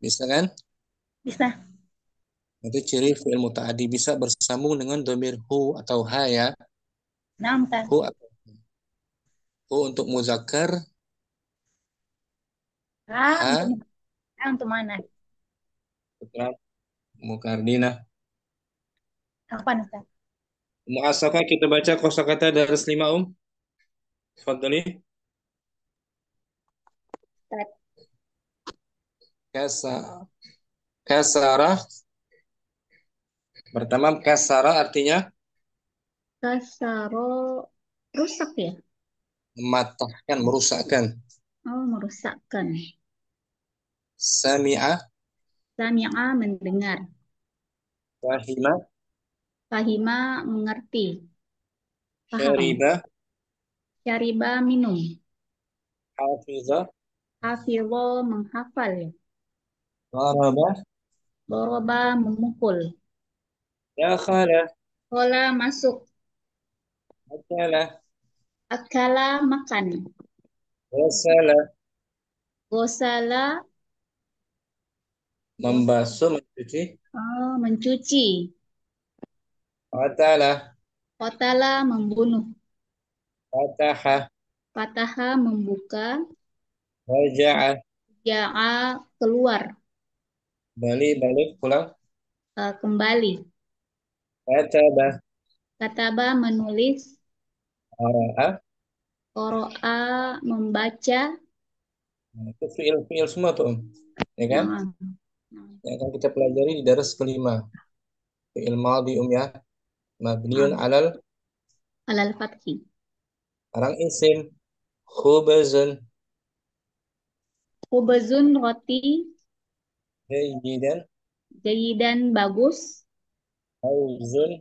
Bisa kan? Bisa. Itu ciri fi'il muta'addi bisa bersambung dengan domir hu atau ha ya. Nampak. Hu untuk muzakkar. Ha untuk mana? Mukardina. Apa Ustaz? Mu'asakah kita baca kosakata dari 5 Tafadhali. Ustaz. Kasa, kasara. Pertama, kasara artinya Kasaro rusak ya? mematahkan, merusakkan. Oh, merusakkan. Sami'a, Sami'a mendengar. fahima, Fahima mengerti. Paham. syariba, Syariba minum. hafiza, Hafidho menghafal ya. daraba, Doroba memukul. dakhala, Kola masuk. akala, Akala makan. wasala, Gosala membasuh, mencuci, mencuci. qatala, Qatala membunuh. fataha, Fataha membuka. raja'a, Ja'a keluar. balik, pulang, Kembali. kataba, Kataba menulis. qara'a. Qoro'a membaca. Itu fiil-fiil semua tuh, ya kan? Yang akan kita pelajari di daras kelima. Fiil madhi ya, mabniun Alal fathi. Sekarang isim, khubazun, Khubzun roti. jayidan, Jayidan bagus. hauzun,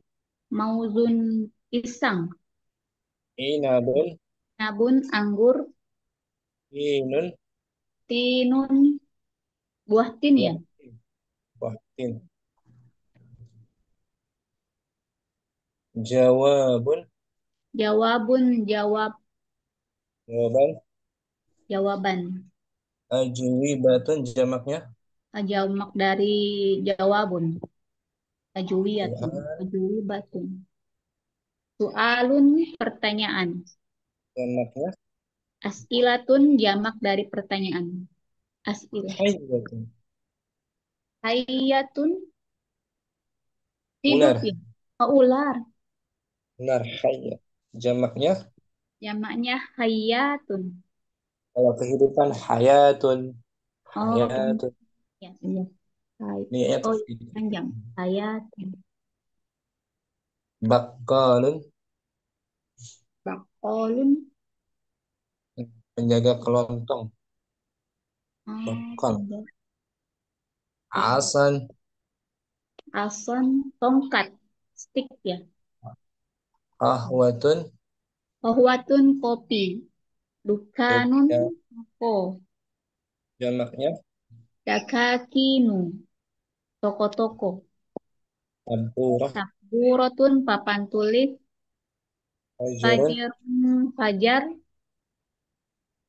Mauzun pisang. inabun, Nabun anggur. inun, Tinun buah tin ya. wahtin, jawabun, Jawabun jawab. jawaban, Jawaban. ajwibatun, jamaknya, Jamak dari jawabun. Ajwiyatun. Ajwibatun. Soalun pertanyaan. jamaknya, As'ilatun jamak dari pertanyaan. As'ilah. hayyatun, Hayyatun ular, hidup ya. Oh, ular. ular, hayyat, jamaknya, Jamaknya hayyatun. kalau kehidupan, hayatun, Oh, hayatun, ya, iya. ini ayat Oh, panjang. Hayatun. bakalun, Bakolun. penjaga kelontong, bakal, Penjaga. asan, Ason tongkat. Stick ya. ahwatun, Kohwatun kopi. Dukanun ya, toko. jamaknya, Dakakinu toko-toko. abdurah, Saburotun papan tulis. fajrun, Fajarun fajar.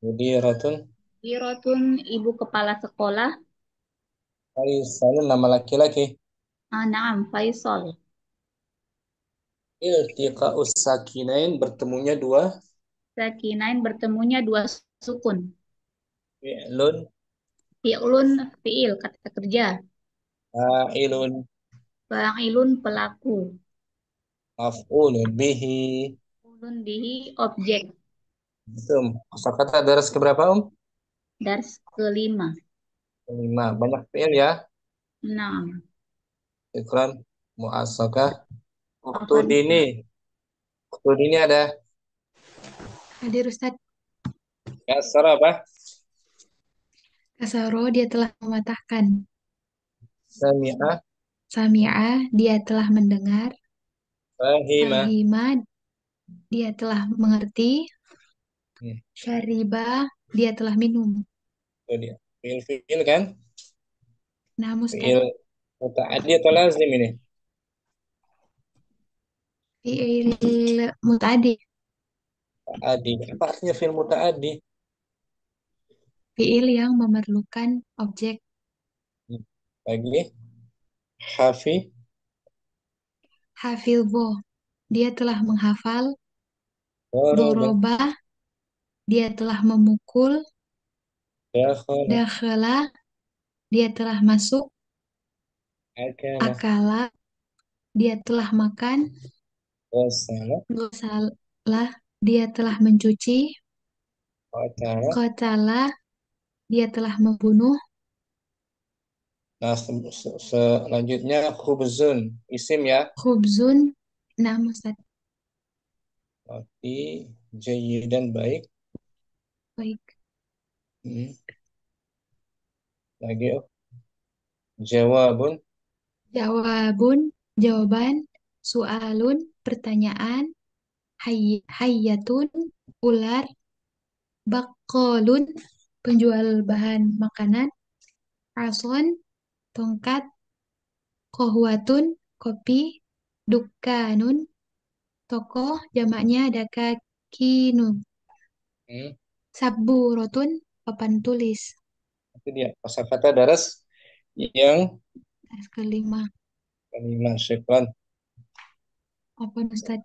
mudiratun, Birotun ibu kepala sekolah. faisalun, nama laki-laki, Naam Faisal. iltiqa'us sakinain, bertemunya dua Sakinain bertemunya dua sukun. fi'lun, Fi'lun fi'il kata kerja. fa'ilun, Fa'ilun pelaku. maf'ulun bihi. Ulun bihi objek. Itu kosakata daras keberapa, Dars kelima. Kelima. Banyak fi'il ya. Naam. Ikran, mu'asakah, waktu Afan. dini. Waktu dini ada Hadir Ustaz. kasar apa? Kasaro dia telah mematahkan. Sami'ah, Sami'a dia telah mendengar. fahimah. Fahima dia telah mengerti. Hmm, Syariba dia telah minum. itu dia. Fi'il kan? Nah, Ustaz. Fi'il muta'addi atau lazim ini? Fi'il muta'addi. Muta'addi. Apa artinya fi'il muta'addi? Fi'il yang memerlukan objek. Lagi. Hafi, Hafilbo dia telah menghafal. doroba, Doroba dia telah memukul. dakhala, Dakhala dia telah masuk. akala, Akala dia telah makan. wasala, Gosalah dia telah mencuci. qatala, Qatala Dia telah membunuh. Nah, selanjutnya khubzun, isim ya. Khubzun. Naam Ustaz. Roti jayyidan, baik. Baik. Lagi jawabun. Jawabun. Jawaban. Su'alun. Pertanyaan. Hayyatun. Ular. Bakolun. Penjual bahan makanan. Ason. Tongkat. Kohwatun. Kopi. Dukkanun. Toko. Jamaknya dakakinun. Saburotun. Papan tulis. Itu dia kosakata daras yang Kelima. syukran. Apa Ustaz?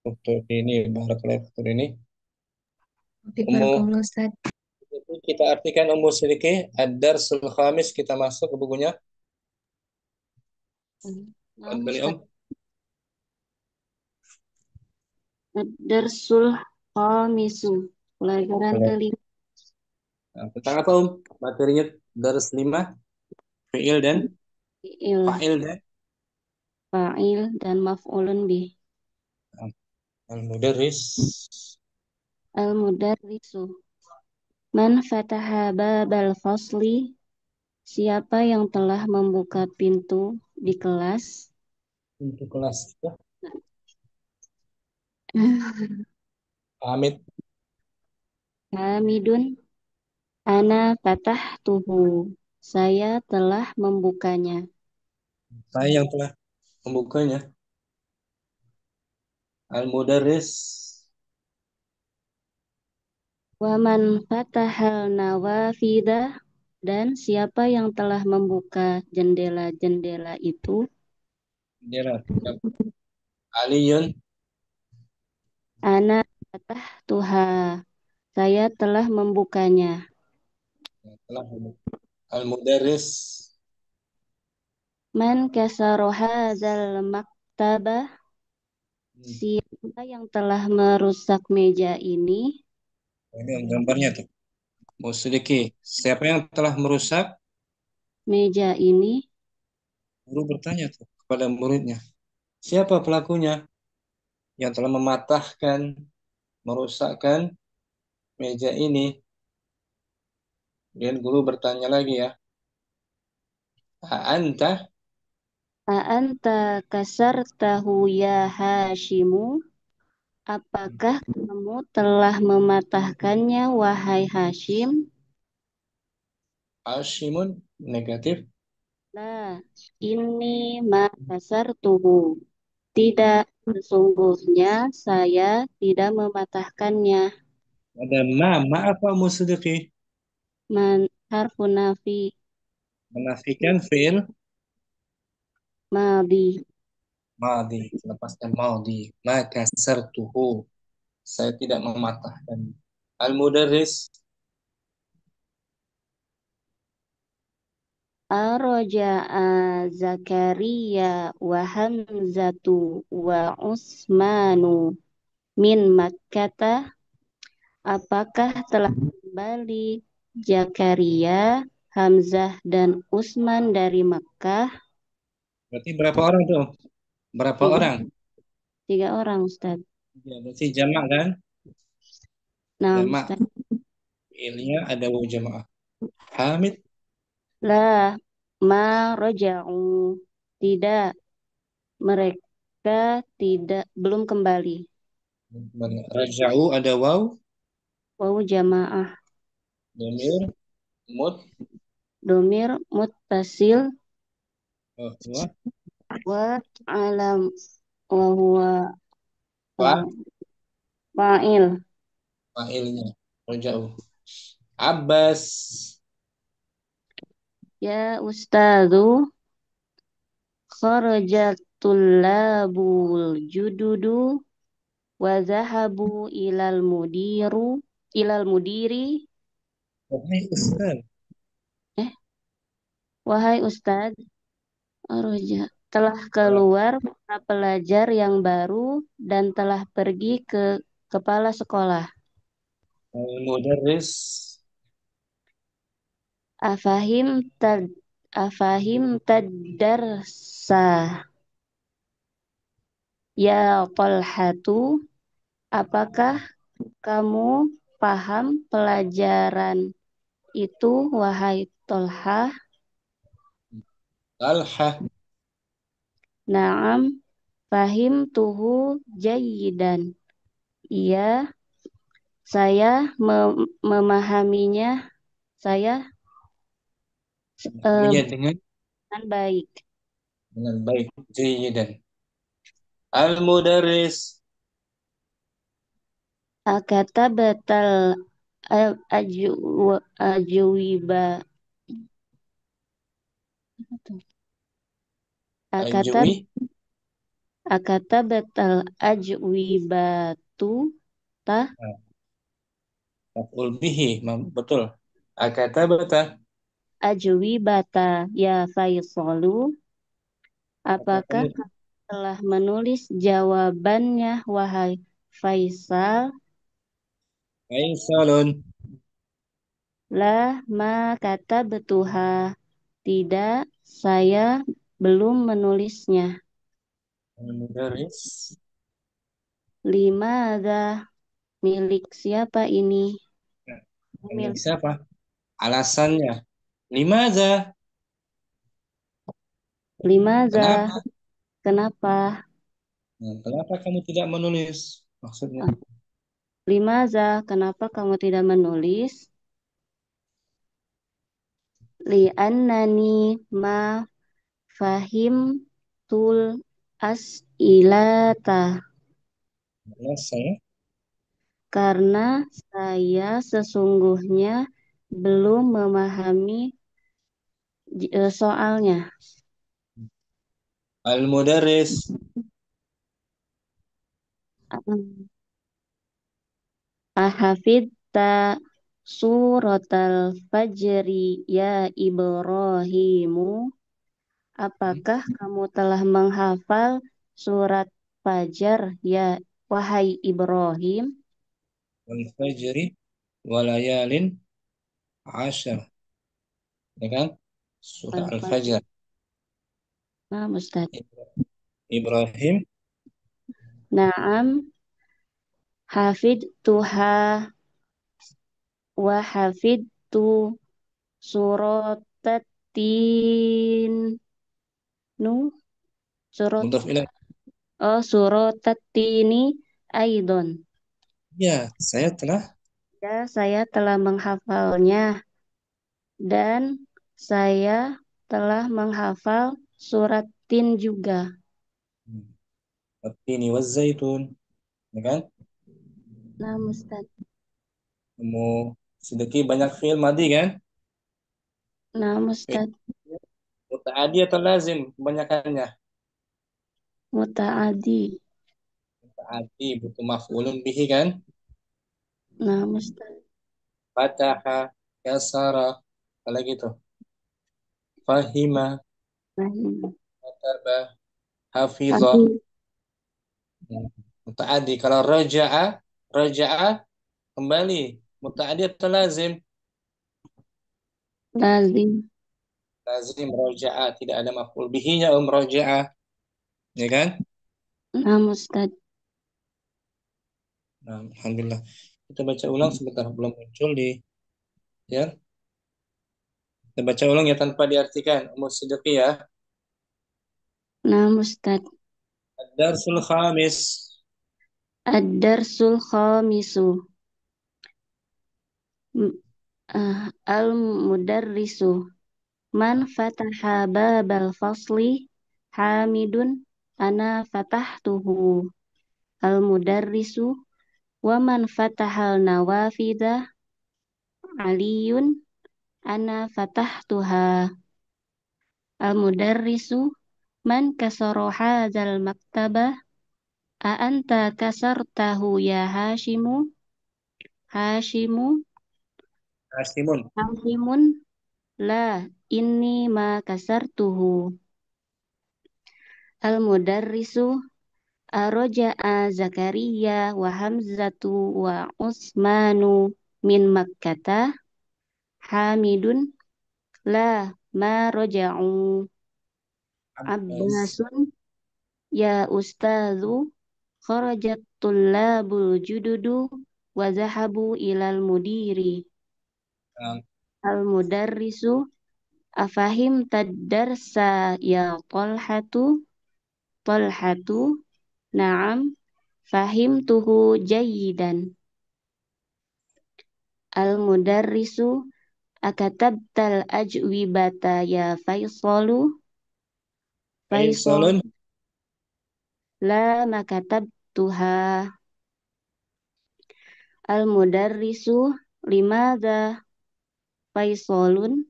Untuk ini barakallahu fikum ini. Barakallahu Ustaz. Kita artikan sedikit ad-darsul khamis, kita masuk ke bukunya. Ad-darsul khamisu, pelajaran kelima. Nah, tentang apa materinya? Dars 5, fi'il dan fa'il dan maf'ulun bih. Al-mudarris. Al-mudarrisu. Man fataha babal fasli, siapa yang telah membuka pintu di kelas? Pintu kelas itu. Hamid. Hamidun. Ana fatahtuhu. Saya telah membukanya. Saya yang telah membukanya. Al-mudarris. Wa man fatahal nawafidah, dan siapa yang telah membuka jendela-jendela itu? Jendela. Aliyun. Ana fatahtuha. Saya telah membukanya. Al-mudarris. Man kasara hadzal maktabah, siapa yang telah merusak meja ini? Ini gambarnya tuh. Sedikit. Siapa yang telah merusak meja ini? Guru bertanya tuh kepada muridnya, siapa pelakunya yang telah mematahkan, merusakkan meja ini? Dan guru bertanya lagi ya, A'anta kasartahu ya Hashimu? Apakah kamu telah mematahkannya, wahai Hashim? Hashimun negatif. La, ini ma kasartuhu. Tidak, sesungguhnya saya tidak mematahkannya. Ada apa musydiki? Harfu nafi. Menafikan fi'il Madi. Lepaskan madi. Ma kasartuhu. Saya tidak mematahkan. Al-mudarris. Arja'a Zakaria wa Hamzatu wa Usmanu min Makkata. Apakah telah kembali Zakaria, Hamzah, dan Utsman dari Makkah? Berarti berapa orang tuh? Berapa orang? 3 orang, Ustaz. Ya, berarti jamak kan? Nah, jamak. Ustaz. Ilnya ada wawu jamaah. Hamid. La, ma roja'u. Tidak. Mereka belum kembali. Raja'u ada wawu. Wawu jamaah. Domir muttasil. Wa alam wa huwa fa'il. Fa'ilnya raja'u. Abbas. Ya Ustazu, kharajat tullabul jududu wa zahabu ilal mudiri. Wahai Ustaz. Wahai Ustaz, telah keluar para pelajar yang baru dan telah pergi ke kepala sekolah. Al-mudarris. Afahim tad afahim tadarsa ya Talhatu, apakah kamu paham pelajaran itu wahai Tolhah? Talha. Naam, fahim tuhu jayidan. Iya, saya memahaminya. Saya Memahaminya dengan baik. dengan baik. Jayidan. Al-mudarris. Akatabatal ajwiba. Ajwi. Akatabatal ajwibatu tah. Maf'ul bihi. Betul. Akatabata. Ajwibata ya Faisalu. Apakah kamu telah menulis jawabannya wahai Faisal? Faisalun. La ma katabtuha. Tidak, saya belum menulisnya. Al-mudarris. Limadza, milik siapa ini? Milik siapa? Alasannya. Limadza. Limadza, kenapa? Nah, kenapa kamu tidak menulis? Maksudnya. Limadza, kenapa kamu tidak menulis? Li'annani ma fahimtul as'ilata. Karena saya sesungguhnya belum memahami soalnya. Al-mudarris. Ahafidta suratal fajri ya Ibrahimu. Apakah kamu telah menghafal surat Fajar ya wahai Ibrahim? Wal fajri walayalin ashar. Ya kan? Surah Al-Fajr. Nah, Ustaz. Ibrahim. Naam. Hafidtuha wa hafidtu suratatin suratatini aidon. Ya, saya telah menghafalnya dan saya telah menghafal surat Tin juga. At-tini waz-zaitun. Ya kan? Nah, Ustaz. Kamu sedikit banyak fi'il madi kan? Nah, Ustaz. Muta'adi atau lazim kebanyakannya? Muta'adi. Muta'adi butuh maf'ulun bihi kan? Nah, Ustaz. Fataha, kasara, apa lagi tuh? Fahima, Kataba, hafizah. Muta'adi. Kalau raja'a kembali. Muta'adi atau lazim? Lazim. Lazim raja'a, tidak ada maf'ul bihinya raja'a. Ya kan? Nah, Ustaz. Nah, alhamdulillah. Kita baca ulang sebentar, belum muncul di ya. Kita baca ulang ya tanpa diartikan. Siddiqi ya. Nah, Ustaz. Ad-darsul khamis. Ad-darsul khamisu. Al-mudarrisu. Man fataha babal fasli hamidun ana fatahtuhu. Al-mudarrisu. Wa man fatahal nawafidha aliyun ana fatahtuha. Al-mudarrisu. Man kasara hadzal maktabah a anta kasartahu ya Hashimu. Hashimun la inni ma kasartuhu. Al-mudarrisu araja'a Zakaria wa Hamzatu wa Usmanu min Makkata hamidun La ma roja'u. Abbas. Abbasun ya ustazu kharajat tullabul jududu wa zahabu ilal mudiri. Al-mudarrisu afahim tadarsa ya Talhatu na'am fahimtuhu jayyidan. Al-mudarrisu akatabtal ajwibata ya Faisalu. Faisalun. La makatabtuha. Al-mudarrisu limadha Faisalun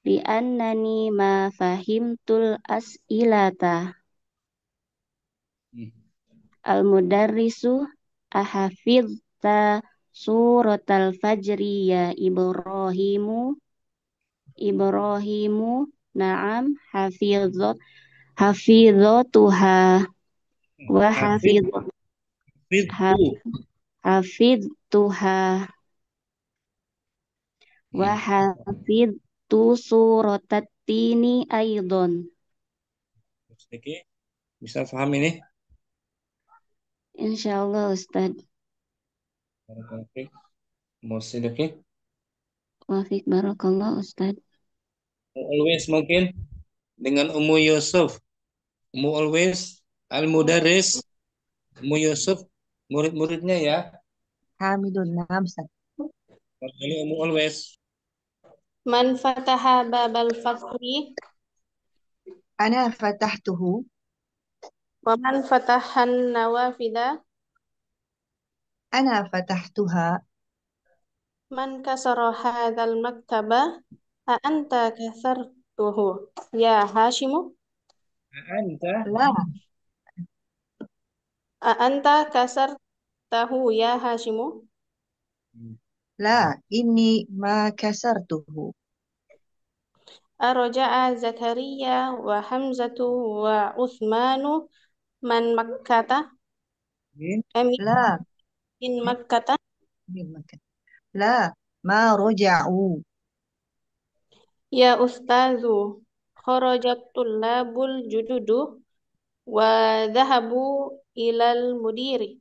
li'annani ma fahimtul as'ilata. Al-mudarrisu ahafidta suratal fajri ya Ibrahimu na'am hafidhatuha wa hafidtuha wa hafidtu suratat tini aidon. Sedikit. Bisa paham ini? Insyaallah Ustaz. Mau sedikit? Wafik barakallah Ustaz. Always mungkin dengan Ummu Yusuf. Ummu Always, Al-Mudarris, Ummu Yusuf, murid-muridnya ya. Hamidun, na'am Ustaz. Ini Ummu Always. Man fataha babal fathri Ana fatahtuhu. wa man fatahan nawafida. Ana fatahtuha. Man kasara hadzal maktaba a anta kasartuhu ya Hashimu. La. A anta kasartahu ya Hashimu. La, inni ma kasartuhu. Araja'a Zakaria wa Hamzatu wa Uthmanu man Makkata. La. Min Makkata. La, ma roja'u. Ya Ustazu, kharajat tullabul jududu wa dhahabu ilal mudiri.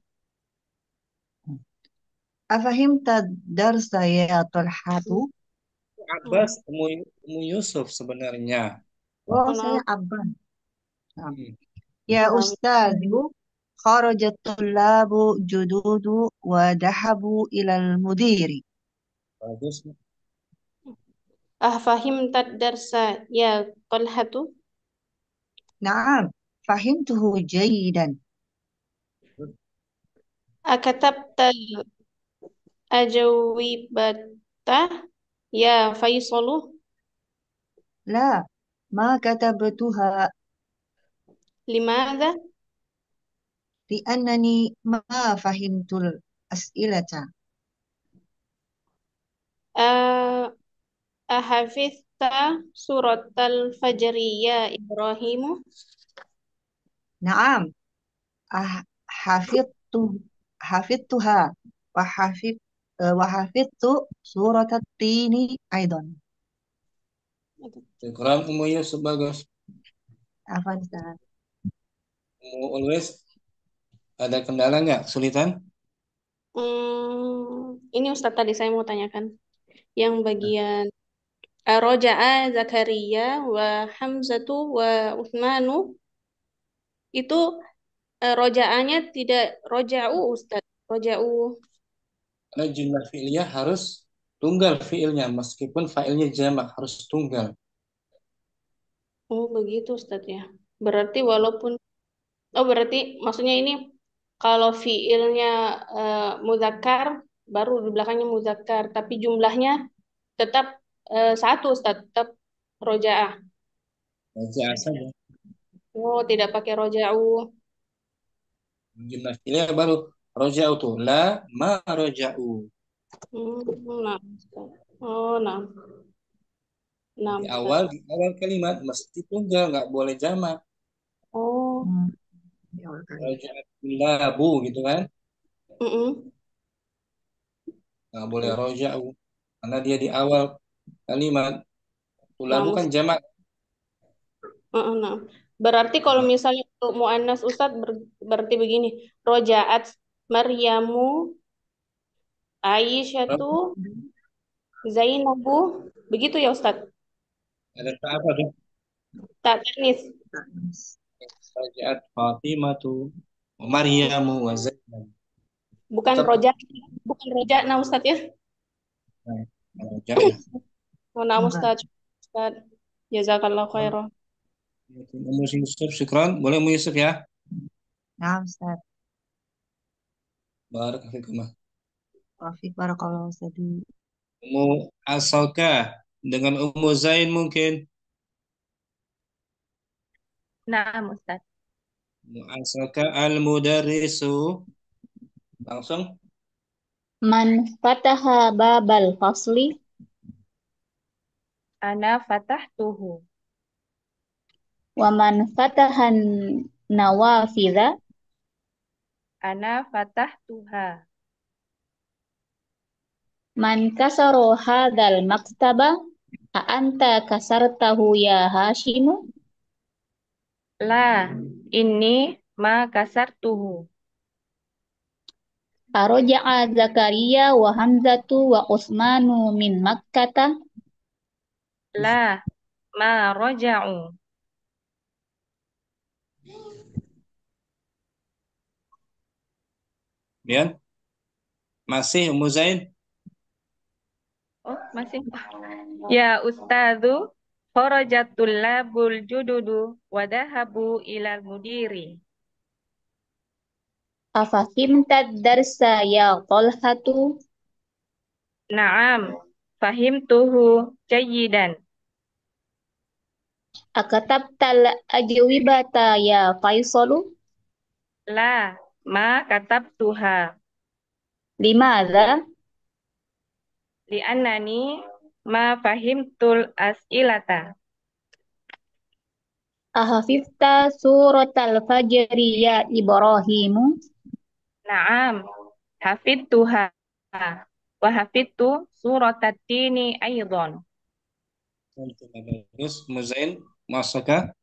Afahimta darsa ya Talhatu? Abbas, Ummu Yusuf sebenarnya. Oh, saya Abban. Ya Ustazu, kharajat tullabu jududu wa dahabu ilal mudiri. Bagus. Fahimta darsa ya Talhatu? Naam, fahimtuhu jayidan. Akatabta ajwibata ya Faisalu? La, ma katabtuha. Limadha? Li'annani ma fahimtul as'ilata. Ahafizta suratal fajri ya Ibrahimu? Naam, hafidtuha wa hafidtu surat at-tini aidan. Quran Ummu Yusuf bagus. Afan Ustaz. Ummu Always ada kendala nggak? Kesulitan? Ini Ustaz tadi saya mau tanyakan. Yang bagian Roja'a Zakaria wa Hamzatu wa Uthmanu itu roja'anya tidak roja'u Ustaz. Roja'u. Karena jumlah fi'liyah harus tunggal fi'ilnya meskipun fa'ilnya jamak harus tunggal. Oh begitu Ustaz ya. Berarti berarti maksudnya ini kalau fi'ilnya muzakkar baru di belakangnya muzakkar tapi jumlahnya tetap satu Ustaz, tetap roja'ah. Roja'ah saja. Oh, tidak pakai roja'u. Jumlah fi'liyah baru roja'u tuh. La ma roja'u. Nah, Ustaz. Oh, nah. Nah, Di Ustaz. awal kalimat mesti tunggal, nggak boleh jamak. Oh. Roja'atulabu gitu kan. Nggak boleh roja'u. Karena dia di awal kalimat. Tulabu kan jamak. Nah, berarti kalau misalnya untuk muannas Ustadz berarti begini, rojaat Maryamu, Aisyatu, Zainabu, begitu ya Ustadz? Ada tak apa tuh? Tak tanis. Rojaat Fatimatu, Maryamu, wa Zainab. Bukan roja, nah Ustadz ya. Rojaat. Nah Ustadz, jazakallah khairan. Umu Yusuf, syukran. Boleh Umu Yusuf ya? Nah, Ustaz. Barakallahu. Wafik barakallahu Ustaz. Umu Asalka dengan Umu Zain mungkin. Naam Ustaz. Umu Asalka al-mudarrisu. Langsung. Man fataha babal fasli. Ana fatahtuhu. Wa man fatahan nawafidha. Ana fatahtuha. Man kasaro hadal maktaba. A'anta kasartahu ya Hashimu. La, ini ma kasartuhu. Faroja'a Zakaria wa Hamzatu wa Utsmanu min Makkata. La, ma roja'u. Kemudian masih Umu Zain. Oh, masih. Ya Ustadzu, kharajatul labul jududu wadahabu ilal mudiri. Afahimta darsa ya Talhatu. Naam, fahimtuhu jayyidan. Akatabtal ajwibata ya Faisalu. La, ma katabtuha. Limadha? Li'annani ma fahimtul as'ilata. Ahafifta suratal fajri ya Ibrahimu. Naam, hafidtuha. Wa hafidtu suratat tini aydon. Bagus, Umu Zain, Masaka.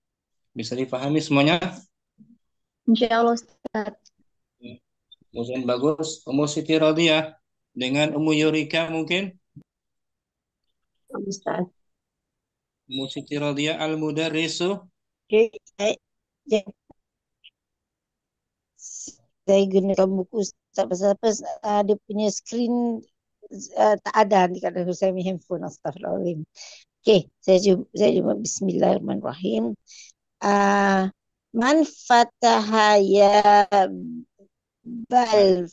Bisa dipahami semuanya? Insyaallah Ustaz. Umu Zain bagus. Umu Siti Radiyah dengan Umu Yurika mungkin? Ustaz. Umu Siti Radiyah al-mudarrisu. Oke, saya gunakan buku Ustaz, dia punya screen tak ada di kadang saya punya handphone. Astagfirullahaladzim. Oke, saya cuba Bismillahirrahmanirrahim. Man fataha ya bal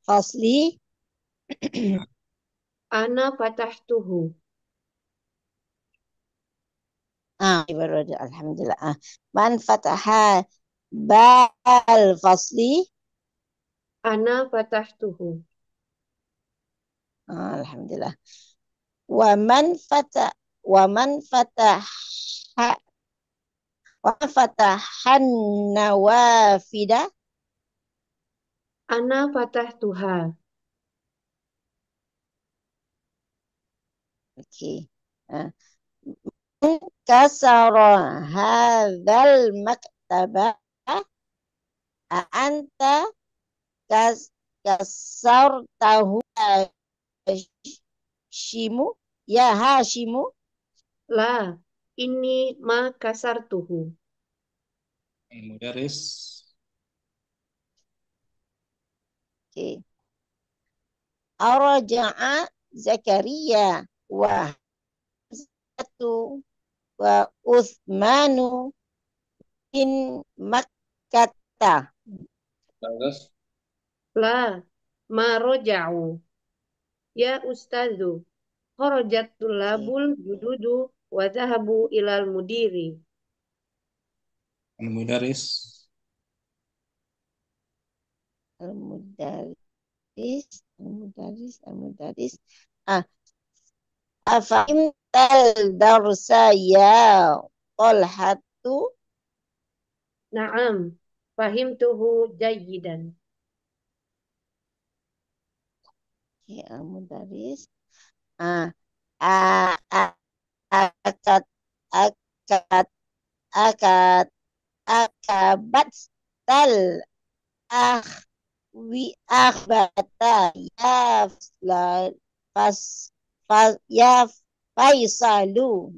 fasli. Ana fatahtuhu. Baru ada alhamdulillah. Man fataha bal fasli. Ana fatahtuhu. Alhamdulillah. Wa man fatahan nawafida. Ana fatahtuha. Okey. Kasara hadzal maktaba. Anta kasartahu Hashimu ya Hashimu. La, ini ma kasartuhu. Mudaris. Oke. Araja'a Zakaria wa Utsmanu in Makkata. Bagus. La, ma roja'u. Ya Ustazu, kharajat tulabul jududu wa dhahabu ilal mudiri. Al-mudaris. Al-mudaris. Afahimtal darsa ya Talhatu. Naam, fahimtuhu jayyidan. Ya, al-mudaris. Akatabta akat akabat tal akhbata ya fas ya Faisalu.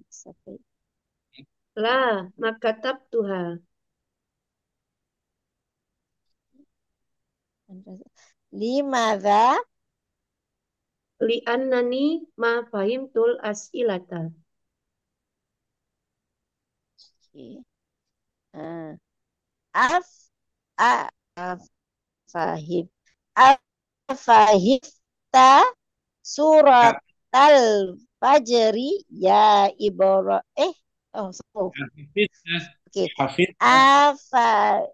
La makatabtuha. Limadha Li'annani ma fahimtul as'ilata. af fahim afahifta surat al-fajri ya Ibrahim afa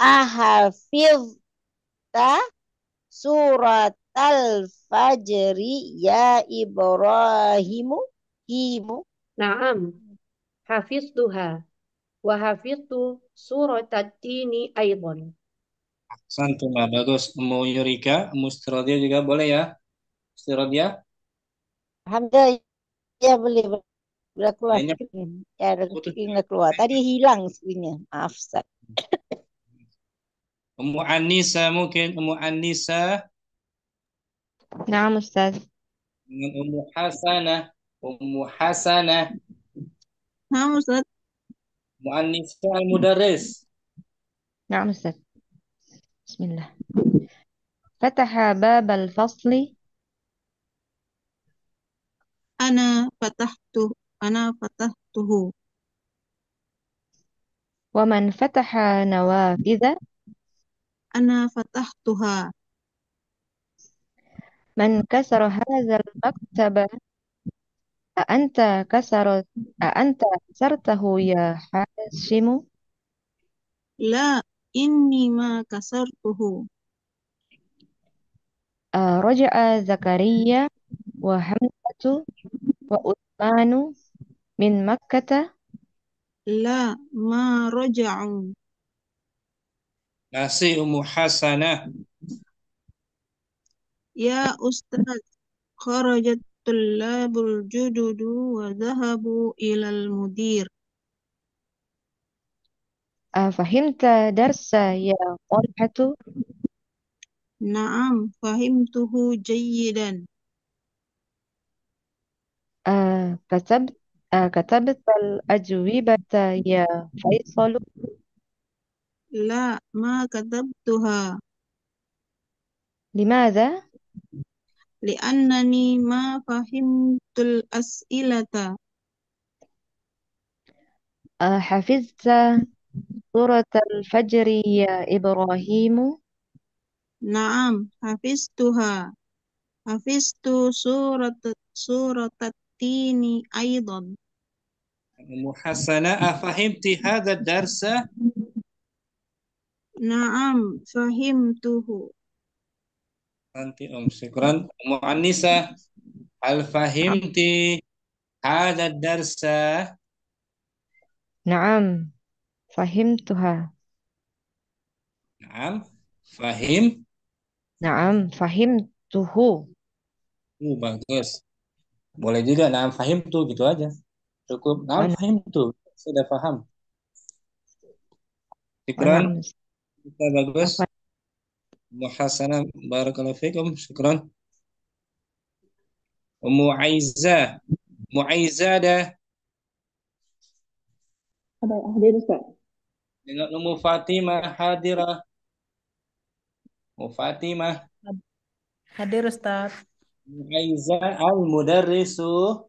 ahafizta surat al-fajri ya Ibrahimu Naam, hafiztuha. Wa hafiztu surat at-tini aydan. Santuna, bagus. Ummu Yurika, Ummu Stirodia juga boleh ya? Stirodia? Alhamdulillah, ya boleh keluar screen. Ya, screen keluar. Tadi hilang screennya. Maaf, Ustaz. Ummu Anisa mungkin, Ummu Anisa. Naam, Ustaz. Dengan Ummu Hasanah. Ummu Hasanah. Naam, Ustaz. Ummu Anisa al-Mudarris. Naam, Ustaz. Bismillah. Fataha bab al-fasli. Ana fatahtuhu. Wa man fataha nawafidha. Ana fatahtuha. Man kasara hadha al-maktaba. A'anta kasartahu ya Hashimu? La, inni ma kasartuhu. Raja'a Zakaria wa Hamzatu wa Uthmanu min Makkata. La, ma raja'u. Nasi Ummu Hasanah. Ya Ustaz, kharajat tullabul jududu wa dhahabu ilal mudir. Fahimta darsa ya Talhatu? Naam, fahimtuhu jayyidan. كتبت الأجوبة يا فيصل؟ La, ma katabtuha. لماذا؟ Li'annani ma fahimtul as'ilata. حفظت سورة الفجر يا إبراهيم؟ Naam, hafiztuha. Hafiztu surat at-tini aydan. Ummu Hasanah, afahimti hadha darsa? Naam, fahimtuhu. Nanti syukran. Ummu Anisa, hal fahimti hadha darsa? نعم فهمتها. Naam, نعم فهمته. bagus. Boleh juga naam fahimtu gitu aja. Cukup naam fahimtu. Sudah paham. Syukran. Kita bagus. Ummu Hasanah, barakallahu fikum. Syukran. Ummu Aizah. Ummu Aizadah. Ada hadir Ustaz. Dengan Ummu Fatimah hadirah. Ummu Fatimah. Hadir Ustaz. Ummu Aizah al-mudarrisu.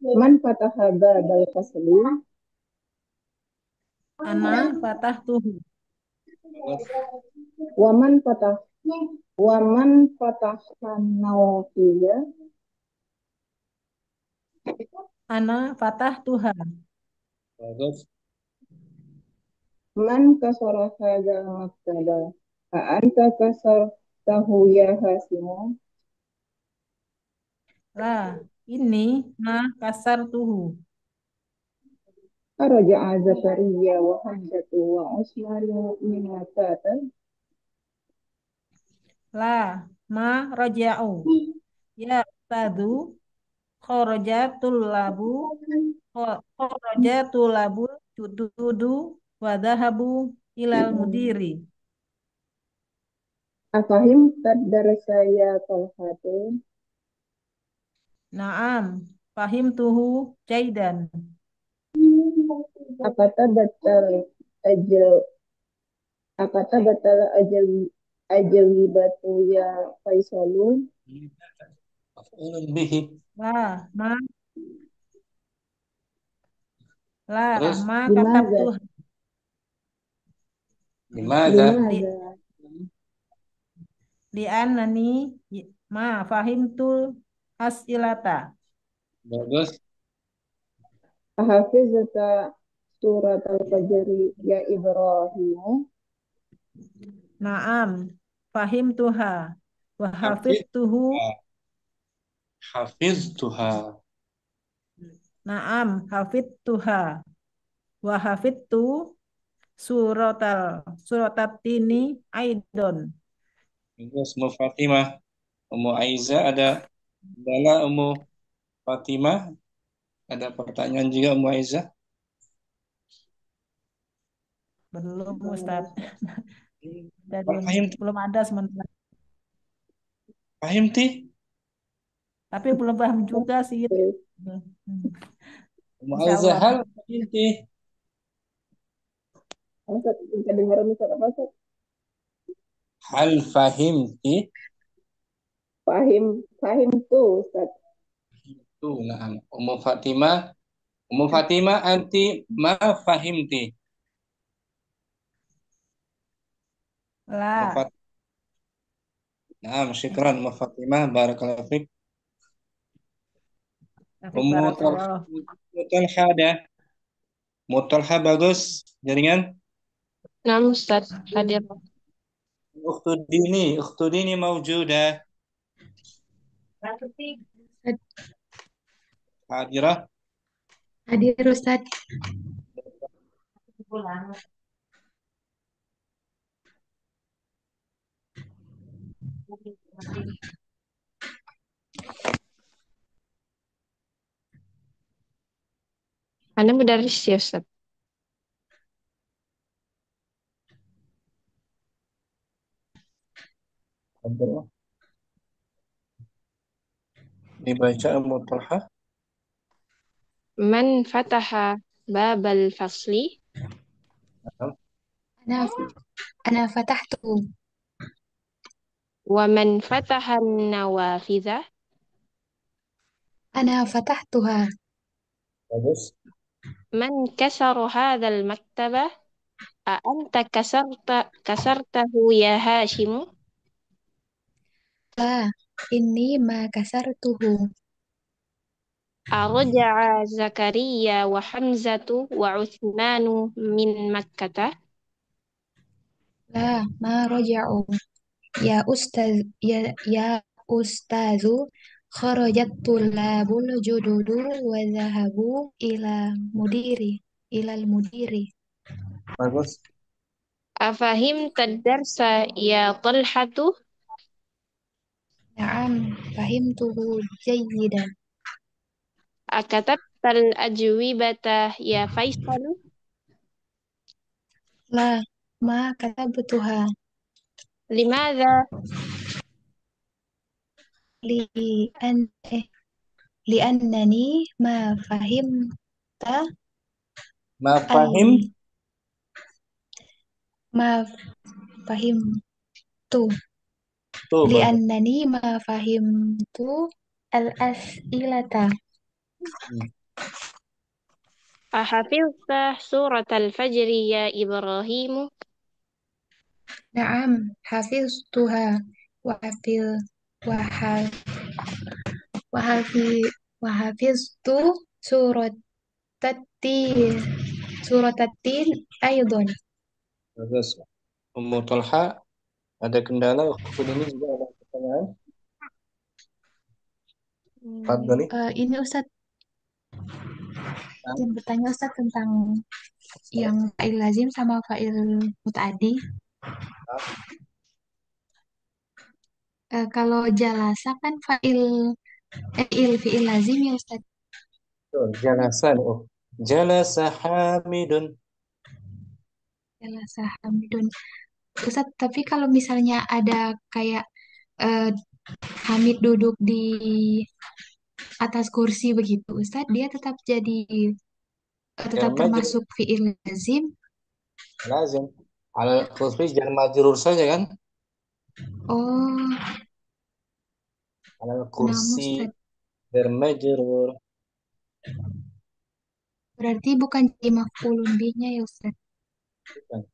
Man fataha babal fasli. Ana fatahtuhu. Waman fatahkan nawafiyah. Ana fatahtuha. Bagus. Man kasara hadzal maktaba. Anta kasartahu ya Hasimu. La, ini ma kasartuhu. Raja'a Zakaria wa Hamzatu wa Usmanu min Makkah. La, ma raja'u. Ya Ustadu, kharajatul labu kharajatul labu jududu wa dhahabu ilal mudiri. Afahim darasa ya Talhatu. Naam, fahimtuhu jaidan. Akata batal ajal akata batal ajali batu ya Faisalun. مفعول به. La, ma Terus katabtu limadha? li anani ma fahimtul as'ilata. Bagus. Hafizata surat al-fajri ya Ibrahim. Naam, fahimtuha wa hafidtuhu. Hafiztuha. Naam, hafidtuha wa hafidtu suratatini aidon. Bagus, Ummu Fatimah. Ummu Aiza ada adalah Ummu Fatimah. Ada pertanyaan juga Ummu Aiza? Belum Ustaz. Fahimti? Belum ada sementara. Fahimti? Tapi belum paham juga sih. Ummu Aiza hal fahimti? Ustaz, kedengaran Ustaz apa Ustaz? Hal fahimti? Fahim tuh Ustaz. Tuh, nah, Ummu Fatimah anti ma fahimti? La. Nah, syukran Ummu Fatimah, barakallahu fiik. Ummu Talha ada. Ummu Talha bagus jaringan. Nah, Ustaz, hadir. Ukhtu Dini mawjudah. Hadirah. Hadir Ustaz. Anda mudaris ya, Ustaz. Dibaca Ummu Talha. Man fataha babal fasli. Ana fatahtu. Wa man fataha nawafidha. Ana fatahtuha. Bagus. Man kasara hadzal maktaba. A anta kasartahu ya Hashimu. La, inni ma kasartuhu. Arja'a Zakaria wa Hamzatu wa Uthmanu min Makkata. La, ma raja'u. Ya ustazu kharajat tullabul jududu wa zahabu ilal mudiri. Bagus. Afahim tadarsa ya Talhatu. Na'am, fahimtuhu jayyidan. Akatabtal ajwibata ya Faisalu. La, ma katabtuha. Limadha? Li'annani ma fahimta Ma fahim? Ma fahimtu. Li'annani ma fahimtu al-as'ilata. Ahafilta surat al-fajri ya Ibrahimu. Na'am, hafiztuha wa hafiztu suratatin aydon. Bagus. Ummu Talha ada kendala, Ukhtu Dini juga ada pertanyaan. Fadhali. Ini Ustaz, yang bertanya Ustaz tentang yang fa'il lazim sama fa'il muta'addi. Kalau jalasa kan fa'il Fi'il lazim ya Ustaz. Jalasan. Oh. Jalasa Hamidun. Jalasa Hamidun. Ustaz, tapi kalau misalnya ada kayak eh, Hamid duduk di atas kursi begitu, Ustaz, dia tetap tetap Jar majrur. termasuk fi'il lazim. Lazim. Al khusri jar majrur saja kan? Oh, Al namun kursi Ustaz. jar majrur. Berarti bukan jadi maf'ulun bihnya ya Ustaz. Bukan.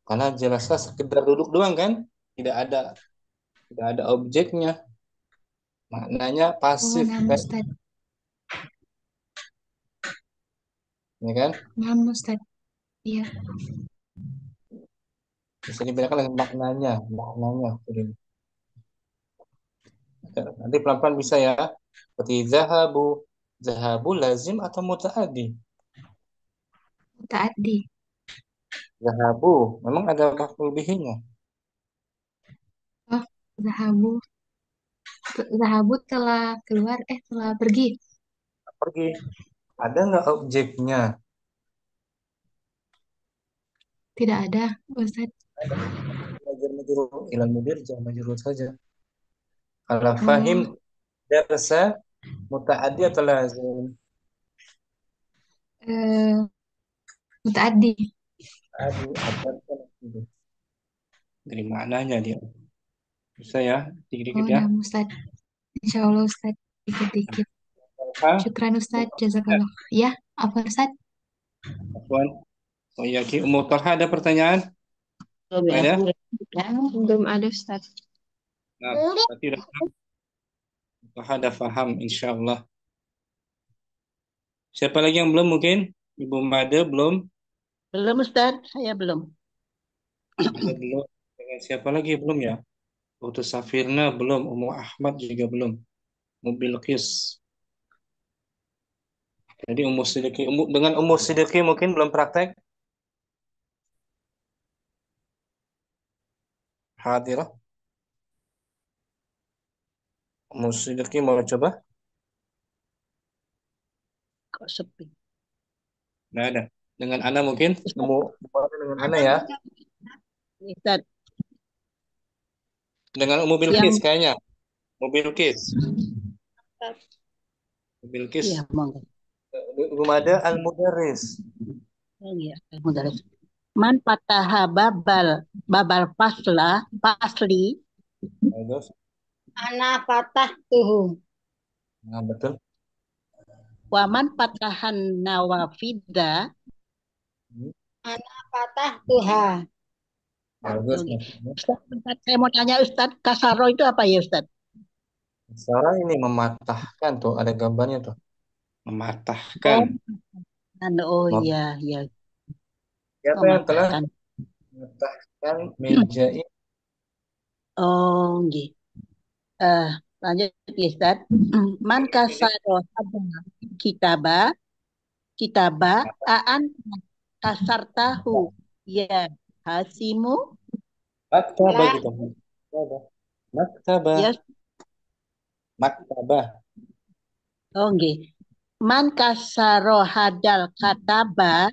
Karena jalasa sekedar duduk doang kan? Tidak ada objeknya. Maknanya Oh, pasif namun kan? Ustaz. Ya kan? Namun Ustaz. Iya. Bisa dibedakan dengan maknanya. Nanti pelan-pelan bisa ya. Seperti zahabu. Zahabu lazim atau muta'addi? Muta'addi. Zahabu. Memang ada maf'ul bihinya. Oh, zahabu. Zahabu telah pergi. Pergi. Ada nggak objeknya? Tidak ada, Ustaz. Ada. Majrur ilal mudir jangan majrur saja. Kalau Oh, fahim darsa muta'addi atau lazim? eh, muta'addi. Dari maknanya dia. Bisa ya, dikit-dikit Oh, ya. namun Ustaz. Insya Allah Ustaz. Dikit-dikit. Syukran Ustaz. Jazakallah. Ya, apa Ustaz? Afwan. Oh iya, Ummu Talha ada pertanyaan? Ada? Belum ada Ustaz. Nah, berarti Talha ada paham insyaallah. Siapa lagi yang belum mungkin? Ibu Made belum? Belum Ustaz, saya belum. Ada belum? Dengan siapa lagi belum ya? Utu Safirna belum, Ummu Ahmad juga belum. Mobil Kis. Jadi dengan Ummu Sidiki mungkin belum praktek? Hadirah. Ummu Sidiki mau coba? Kok sepi? Nggak ada. Dengan Ana mungkin? Dengan Ana ya? Ustaz. Dengan Ummu Bilqis kayaknya. Mobil Kis. Mobil Kis. Iya, monggo. Ibu Mada Al-Mudarris. Oh iya, Al-Mudarris. Man pataha babal fasli. Bagus. Ana patah tuhu. Nah, betul. Waman patahan nawafida. Ana patah tuha. Bagus. Ustaz, saya mau tanya Ustaz, kasaro itu apa ya Ustaz? Kasara ini mematahkan tuh, ada gambarnya tuh. Mematahkan. Oh iya, iya. Siapa yang telah mematahkan meja ini? Oh, gitu. Lanjut ya Ustaz. Man kasaro kitaba aan kasar tahu ya hasimu. Maktabah gitu. Maktabah. Yes. Maktabah. Oh, nggih. Man kasaro hadal kataba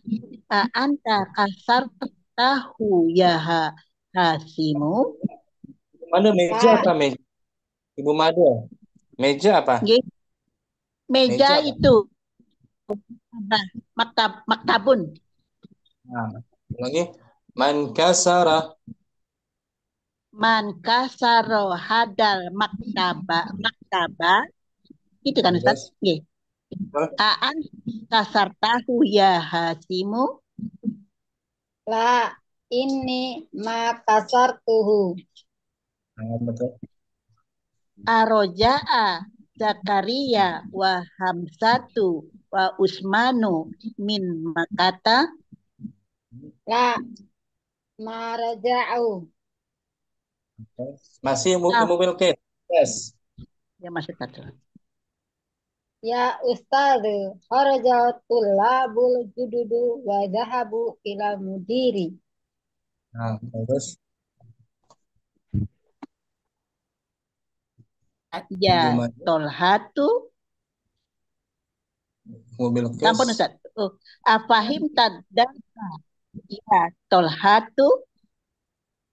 anta kasar tahu ya hasimu. Mana meja apa meja? Ibu Mada. Meja apa? Nggih. Meja itu. Maktabun. Nah, lagi man kasara. Man kasaro hadal maktaba itu kan Ustaz? Nggih. Aan kasar tahu ya hasimu. La ini ma kasar tuhu. Betul. Aroja'a Zakaria wa Hamsatu wa Usmanu min Makata. La maraja'u. Masih mobil case. Yes. Ya masih satu. Ya Ustaz, kharajatul labul jududu wa zahabu ila mudiri. Nah, terus. Ya, Jumadah. Tolhatu. Mobil Sampun kes. Ustaz. Afahim tadasa. Ya, Tolhatu.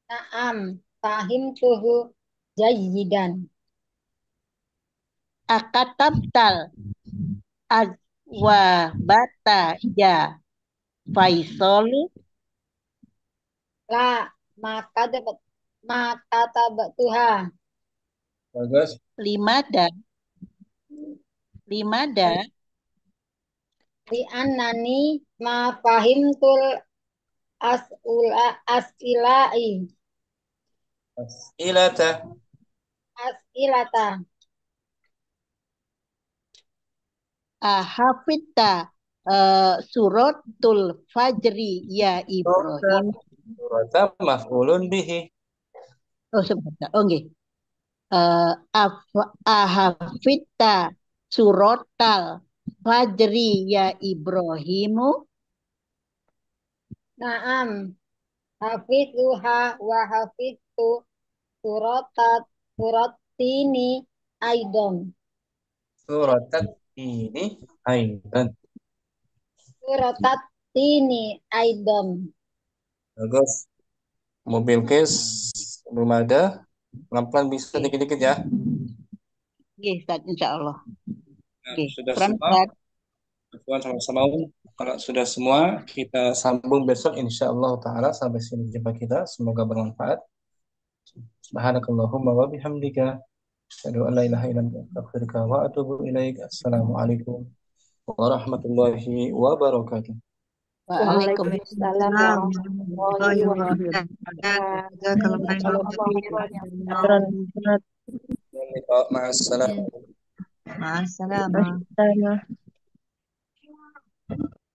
Naam, fahimtuhu jayyidan. Akatabtal. Azwabata ya Faisolu. La makatabattuha. Bagus. Limada. Li'annani ma fahimtul as'ilai. As'ilata. Hafidta suratul fajri ya Ibrahim. Surata maf'ulun bihi. Sebentar. Nggih. Ahafidta suratal fajri ya Ibrahimu. Naam, hafidhuha wa hafidhu suratini aidon. Suratini aidon. Bagus. Mobil case belum ada. Pelan-pelan bisa dikit-dikit ya. Nggih, Ustaz, insyaallah. Nggih, Sudah peran semua. Tuan sama-sama. Kalau sudah semua, kita sambung besok insyaallah taala. Sampai sini jumpa kita. Semoga bermanfaat. Subhanakallahumma wa bihamdika asyhadu an la ilaha illa anta astaghfiruka wa atubu ilaik. Assalamualaikum warahmatullahi wabarakatuh. Waalaikumsalam warahmatullahi wabarakatuh. Ma'assalam. Ma'assalamah.